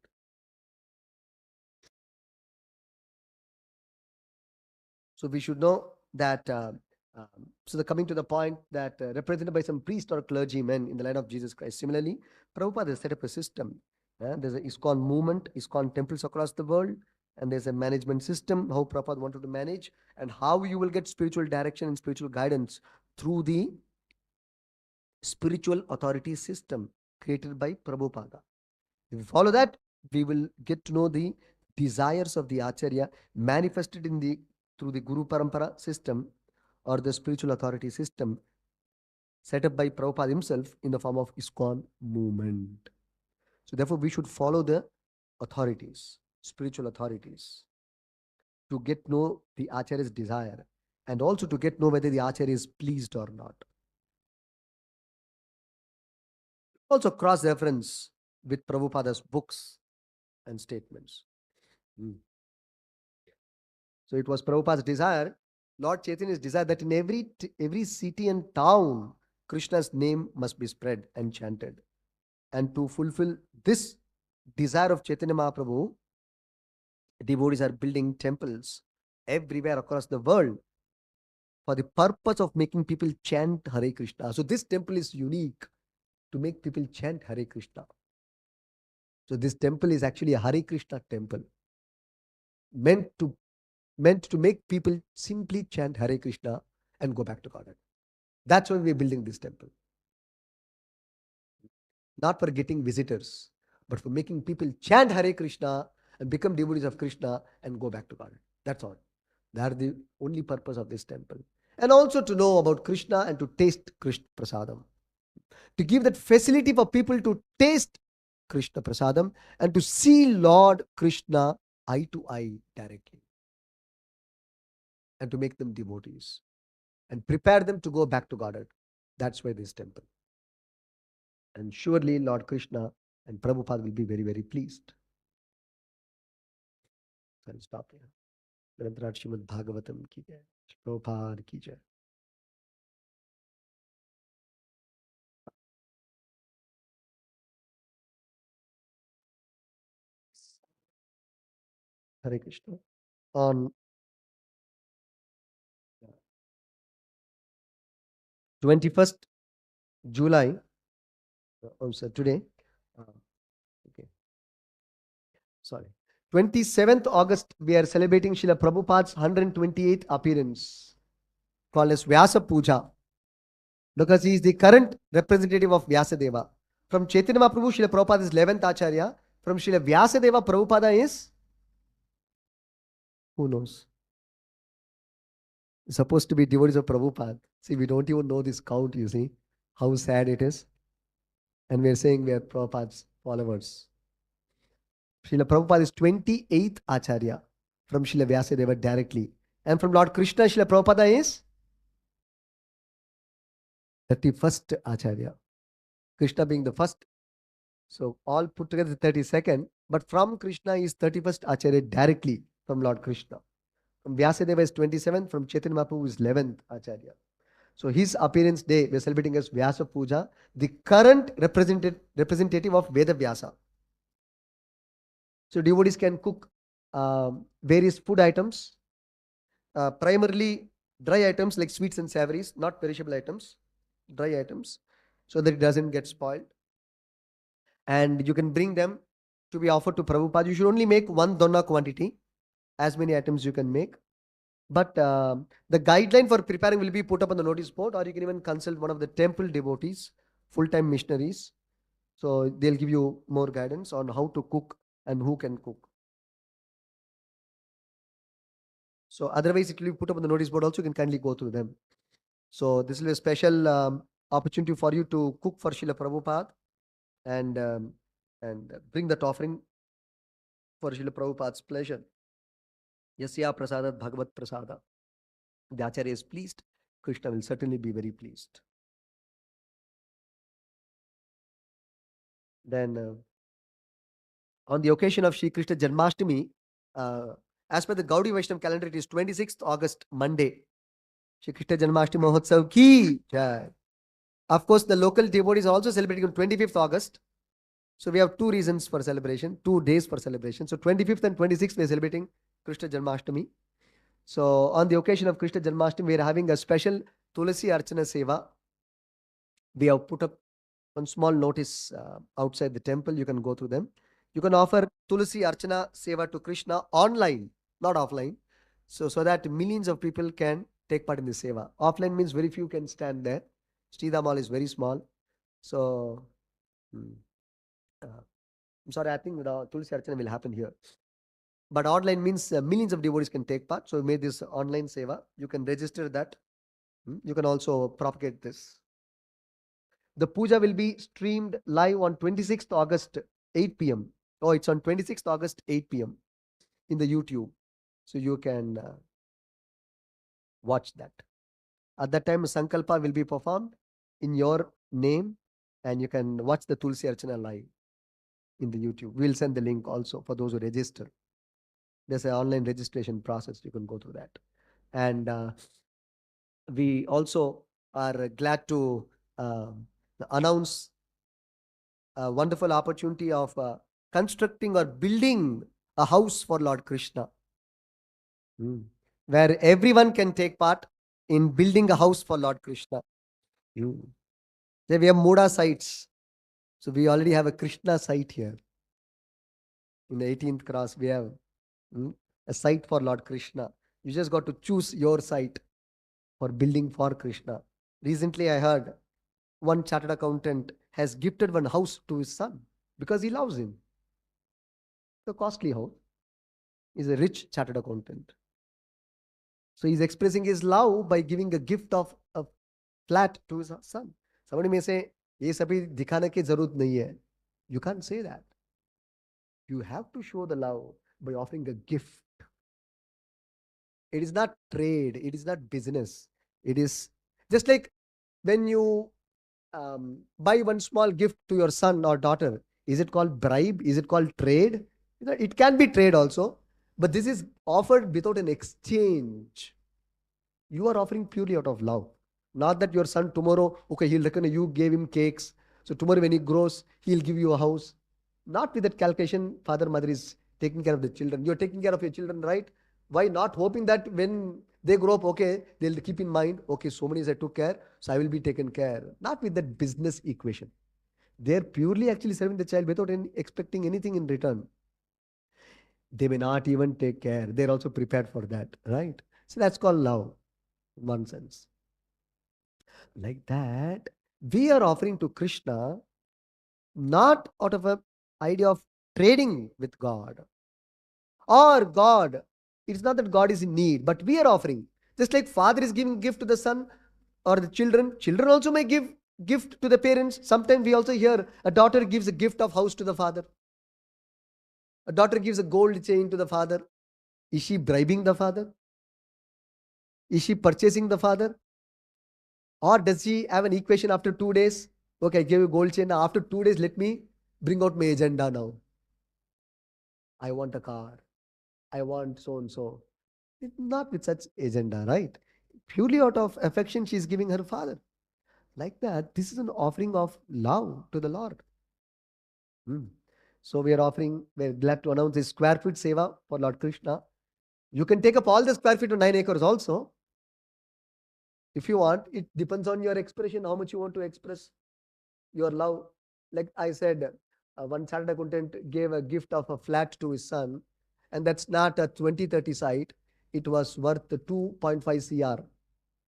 Speaker 1: So we should know that, coming to the point that represented by some priest or clergymen in the line of Jesus Christ. Similarly, Prabhupada has set up a system. There's an ISKCON movement, ISKCON temples across the world, and there's a management system, how Prabhupada wanted to manage, and how you will get spiritual direction and spiritual guidance through the spiritual authority system created by Prabhupada. If we follow that, we will get to know the desires of the Acharya manifested through the Guru Parampara system or the spiritual authority system set up by Prabhupada himself in the form of ISKCON movement. So therefore, we should follow the authorities, spiritual authorities, to get know the Acharya's desire and also to get know whether the Acharya is pleased or not. Also cross-reference with Prabhupada's books and statements. So it was Prabhupada's desire, Lord Chaitanya's desire, that in every city and town, Krishna's name must be spread and chanted. And to fulfill this desire of Chaitanya Mahaprabhu, devotees are building temples everywhere across the world for the purpose of making people chant Hare Krishna. So this temple is unique to make people chant Hare Krishna. So this temple is actually a Hare Krishna temple, meant to make people simply chant Hare Krishna and go back to God. That's why we're building this temple. Not for getting visitors, but for making people chant Hare Krishna and become devotees of Krishna and go back to God. That's all. That's the only purpose of this temple. And also to know about Krishna and to taste Krishna Prasadam. To give that facility for people to taste Krishna Prasadam and to see Lord Krishna eye to eye directly. And to make them devotees. And prepare them to go back to Godhead. That's why this temple. And surely Lord Krishna and Prabhupada will be very, very pleased. I'll stop here. Srimad Bhagavatam ki jai. Prabhupada ki jai. Hare Krishna. On 21st July, today, okay, sorry, 27th August, we are celebrating Srila Prabhupada's 128th appearance, called as Vyasa Puja, because he is the current representative of Vyasadeva. From Chaitanya Mahaprabhu, Srila Prabhupada is 11th Acharya. From Srila Vyasadeva, Prabhupada is, who knows? Supposed to be devotees of Prabhupada. See, we don't even know this count, you see. How sad it is. And we are saying we are Prabhupada's followers. Srila Prabhupada is 28th Acharya from Srila Vyasadeva directly. And from Lord Krishna, Srila Prabhupada is 31st Acharya. Krishna being the first. So all put together 32nd. But from Krishna is 31st Acharya directly from Lord Krishna. From Vyasadeva is 27th. From Chaitanya Mahaprabhu is 11th Acharya. So his appearance day we are celebrating as Vyasa Puja, the current representative of Veda Vyasa. So devotees can cook various food items, primarily dry items like sweets and savories, not perishable items, dry items, so that it doesn't get spoiled. And you can bring them to be offered to Prabhupada. You should only make one donna quantity, as many items you can make. But the guideline for preparing will be put up on the notice board, or you can even consult one of the temple devotees, full-time missionaries. So they'll give you more guidance on how to cook and who can cook. So otherwise, it will be put up on the notice board also. You can kindly go through them. So this will be a special opportunity for you to cook for Srila Prabhupada and bring that offering for Srila Prabhupada's pleasure. Yasya prasadat bhagavat prasada. The Acharya is pleased. Krishna will certainly be very pleased. Then on the occasion of Shri Krishna Janmashtami, as per the Gaudiya Vaishnava calendar, it is 26th August, Monday. Shri Krishna Janmashtami Mahotsav ki jai. Of course, the local devotees are also celebrating on 25th August. So we have 2 reasons for celebration, 2 days for celebration. So 25th and 26th, we are celebrating Krishna Janmashtami. So on the occasion of Krishna Janmashtami, we are having a special Tulasi Archana Seva. We have put up one small notice outside the temple. You can go through them. You can offer Tulasi Archana Seva to Krishna online, not offline. So that millions of people can take part in the Seva. Offline means very few can stand there. Sridham Hall is very small. So, I'm sorry, I think the Tulsi Archana will happen here. But online means millions of devotees can take part. So we made this online Seva. You can register that. You can also propagate this. The puja will be streamed live on 26th August, 8 p.m. Oh, it's on 26th August, 8 p.m. in the YouTube. So you can watch that. At that time, Sankalpa will be performed in your name, and you can watch the Tulsi Archana live in the YouTube. We'll send the link also for those who register. There's an online registration process. You can go through that. And we also are glad to announce a wonderful opportunity of constructing or building a house for Lord Krishna, where everyone can take part in building a house for Lord Krishna. There we have Moda sites. So we already have a Krishna site here. In the 18th cross, we have a site for Lord Krishna. You just got to choose your site for building for Krishna. Recently, I heard one chartered accountant has gifted one house to his son because he loves him. It's a costly house. He's a rich chartered accountant. So he's expressing his love by giving a gift of a flat to his son. Somebody may say, "Ye sabhi dikhane ki zarurat nahi hai." You can't say that. You have to show the love by offering a gift. It is not trade. It is not business. It is just like when you buy one small gift to your son or daughter. Is it called bribe? Is it called trade? It can be trade also, but this is offered without an exchange. You are offering purely out of love. Not that your son tomorrow, okay, he'll reckon you gave him cakes. So tomorrow when he grows, he'll give you a house. Not with that calculation, father, mother is taking care of the children. You're taking care of your children, right? Why not hoping that when they grow up, okay, they'll keep in mind, okay, so many I took care, so I will be taken care. Not with that business equation. They're purely actually serving the child without expecting anything in return. They may not even take care. They're also prepared for that, right? So that's called love, in one sense. Like that, we are offering to Krishna not out of an idea of trading with God or God. It's not that God is in need, but we are offering. Just like father is giving gift to the son or the children, children also may give gift to the parents. Sometimes we also hear a daughter gives a gift of house to the father. A daughter gives a gold chain to the father. Is she bribing the father? Is she purchasing the father? Or does she have an equation after 2 days? Okay, I gave you gold chain. Now after 2 days, let me bring out my agenda now. I want a car. I want so and so. It's not with such agenda, right? Purely out of affection, she is giving her father. Like that, this is an offering of love to the Lord. So we're glad to announce this square feet seva for Lord Krishna. You can take up all the square feet to 9 acres also. If you want, it depends on your expression, how much you want to express your love. Like I said, one chartered accountant gave a gift of a flat to his son, and that's not a 20-30 site. It was worth 2.5 cr.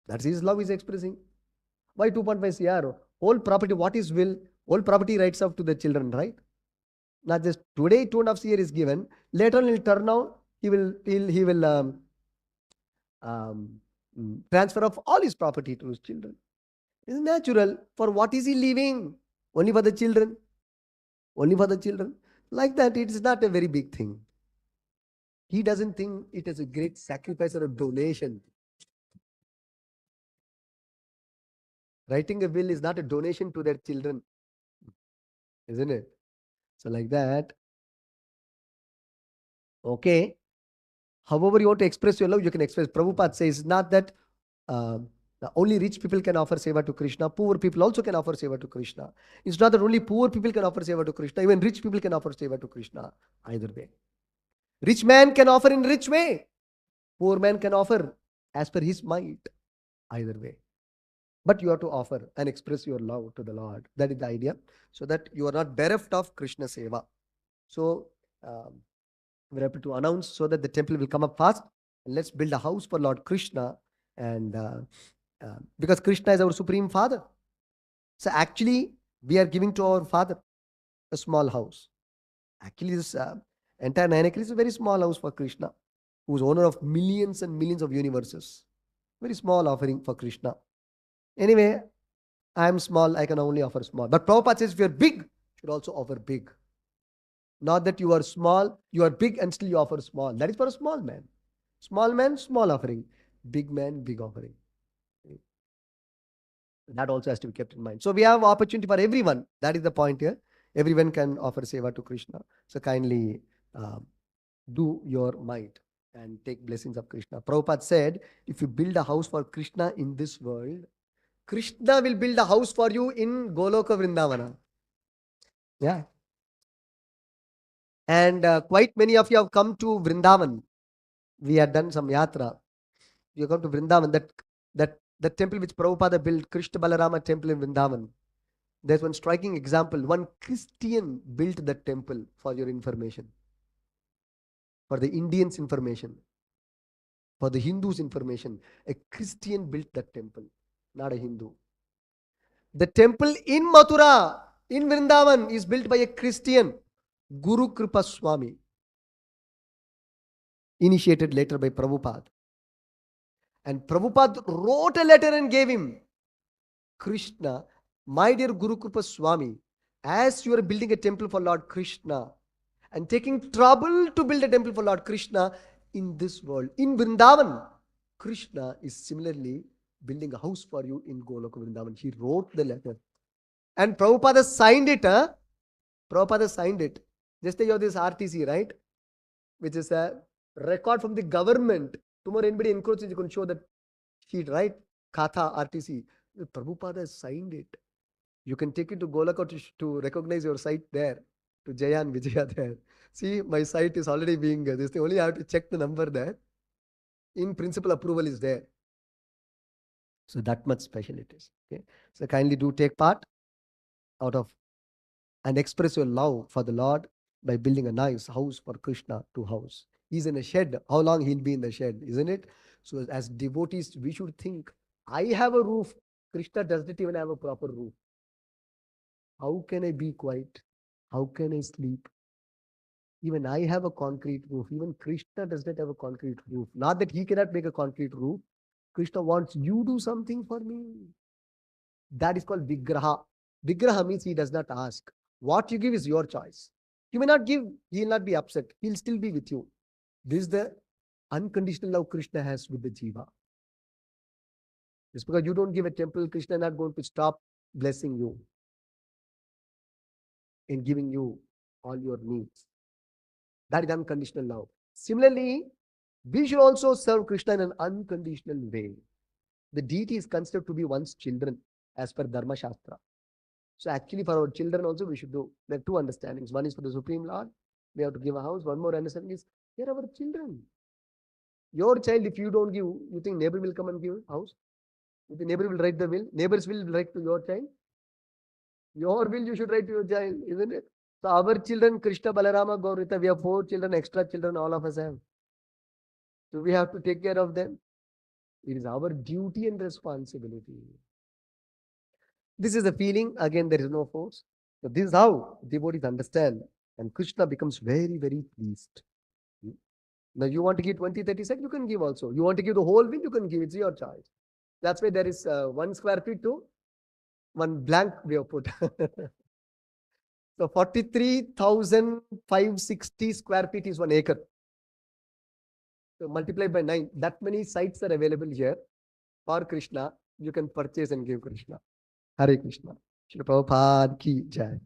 Speaker 1: That's his love is expressing. Why 2.5 cr? Whole property, what is will? Whole property writes off to the children, right? Not just today 2.5 cr is given. Later on, he'll turn out. He will um, transfer of all his property to his children. It's natural. For what is he leaving? Only for the children. Only for the children. Like that, it is not a very big thing. He doesn't think it is a great sacrifice or a donation. Writing a will is not a donation to their children, isn't it? So like that, okay. However you want to express your love, you can express. Prabhupada says not that only rich people can offer seva to Krishna. Poor people also can offer seva to Krishna. It's not that only poor people can offer seva to Krishna. Even rich people can offer seva to Krishna. Either way. Rich man can offer in rich way. Poor man can offer as per his might. Either way. But you have to offer and express your love to the Lord. That is the idea. So that you are not bereft of Krishna seva. So we're happy to announce so that the temple will come up fast. And let's build a house for Lord Krishna. And because Krishna is our Supreme Father. So actually, we are giving to our Father a small house. Actually, this entire 9 acres is a very small house for Krishna, who is owner of millions and millions of universes. Very small offering for Krishna. Anyway, I am small, I can only offer small. But Prabhupada says if you are big, you should also offer big. Not that you are small, you are big and still you offer small. That is for a small man. Small man, small offering. Big man, big offering. That also has to be kept in mind. So we have opportunity for everyone. That is the point here. Everyone can offer seva to Krishna. So kindly do your might and take blessings of Krishna. Prabhupada said, if you build a house for Krishna in this world, Krishna will build a house for you in Goloka Vrindavana. Yeah. And quite many of you have come to Vrindavan. We had done some yatra. You come to Vrindavan, that temple which Prabhupada built, Krishna Balarama temple in Vrindavan. There's one striking example. One Christian built that temple, for your information. For the Indians' information. For the Hindus' information. A Christian built that temple, not a Hindu. The temple in Mathura, in Vrindavan, is built by a Christian, Guru Kripa Swami. Initiated later by Prabhupada. And Prabhupada wrote a letter and gave him, Krishna, my dear Guru Kripa Swami, as you are building a temple for Lord Krishna and taking trouble to build a temple for Lord Krishna in this world, in Vrindavan, Krishna is similarly building a house for you in Goloka Vrindavan. He wrote the letter. And Prabhupada signed it. Prabhupada signed it. Just like you have this RTC, right? Which is a record from the government. Tomorrow anybody encroaches, you can show that sheet, right? Katha, RTC. Prabhupada has signed it. You can take it to Golaka to recognize your site there. To Jaya and Vijaya there. See, my site is already being this. They only have to check the number there. In principle, approval is there. So that much special it is. Okay. So kindly do take part out of and express your love for the Lord by building a nice house for Krishna to house. He's in a shed. How long he'll be in the shed, isn't it? So as devotees, we should think, I have a roof. Krishna doesn't even have a proper roof. How can I be quiet? How can I sleep? Even I have a concrete roof. Even Krishna does not have a concrete roof. Not that he cannot make a concrete roof. Krishna wants you to do something for me. That is called Vigraha. Vigraha means he does not ask. What you give is your choice. You may not give, he will not be upset. He'll still be with you. This is the unconditional love Krishna has with the jiva. Just because you don't give a temple, Krishna is not going to stop blessing you in giving you all your needs. That is unconditional love. Similarly, we should also serve Krishna in an unconditional way. The deity is considered to be one's children as per Dharma Shastra. So actually for our children also we should do. There are two understandings. One is for the Supreme Lord, we have to give a house. One more understanding is they are our children. Your child, if you don't give, you think neighbor will come and give house? You think neighbor will write the will? Neighbors will write to your child? Your will you should write to your child, isn't it? So our children, Krishna, Balarama, Gaurita, we have 4 children, extra children, all of us have. So we have to take care of them. It is our duty and responsibility. This is the feeling. Again, there is no force. So this is how devotees understand. And Krishna becomes very, very pleased. Now you want to give 20, 30 seconds, you can give also. You want to give the whole will, you can give. It's your choice. That's why there is 1 square feet to 1 blank we have put. So 43,560 square feet is 1 acre. So multiply by 9. That many sites are available here for Krishna. You can purchase and give Krishna. Hare Krishna. Shri Prabhupada ki jai.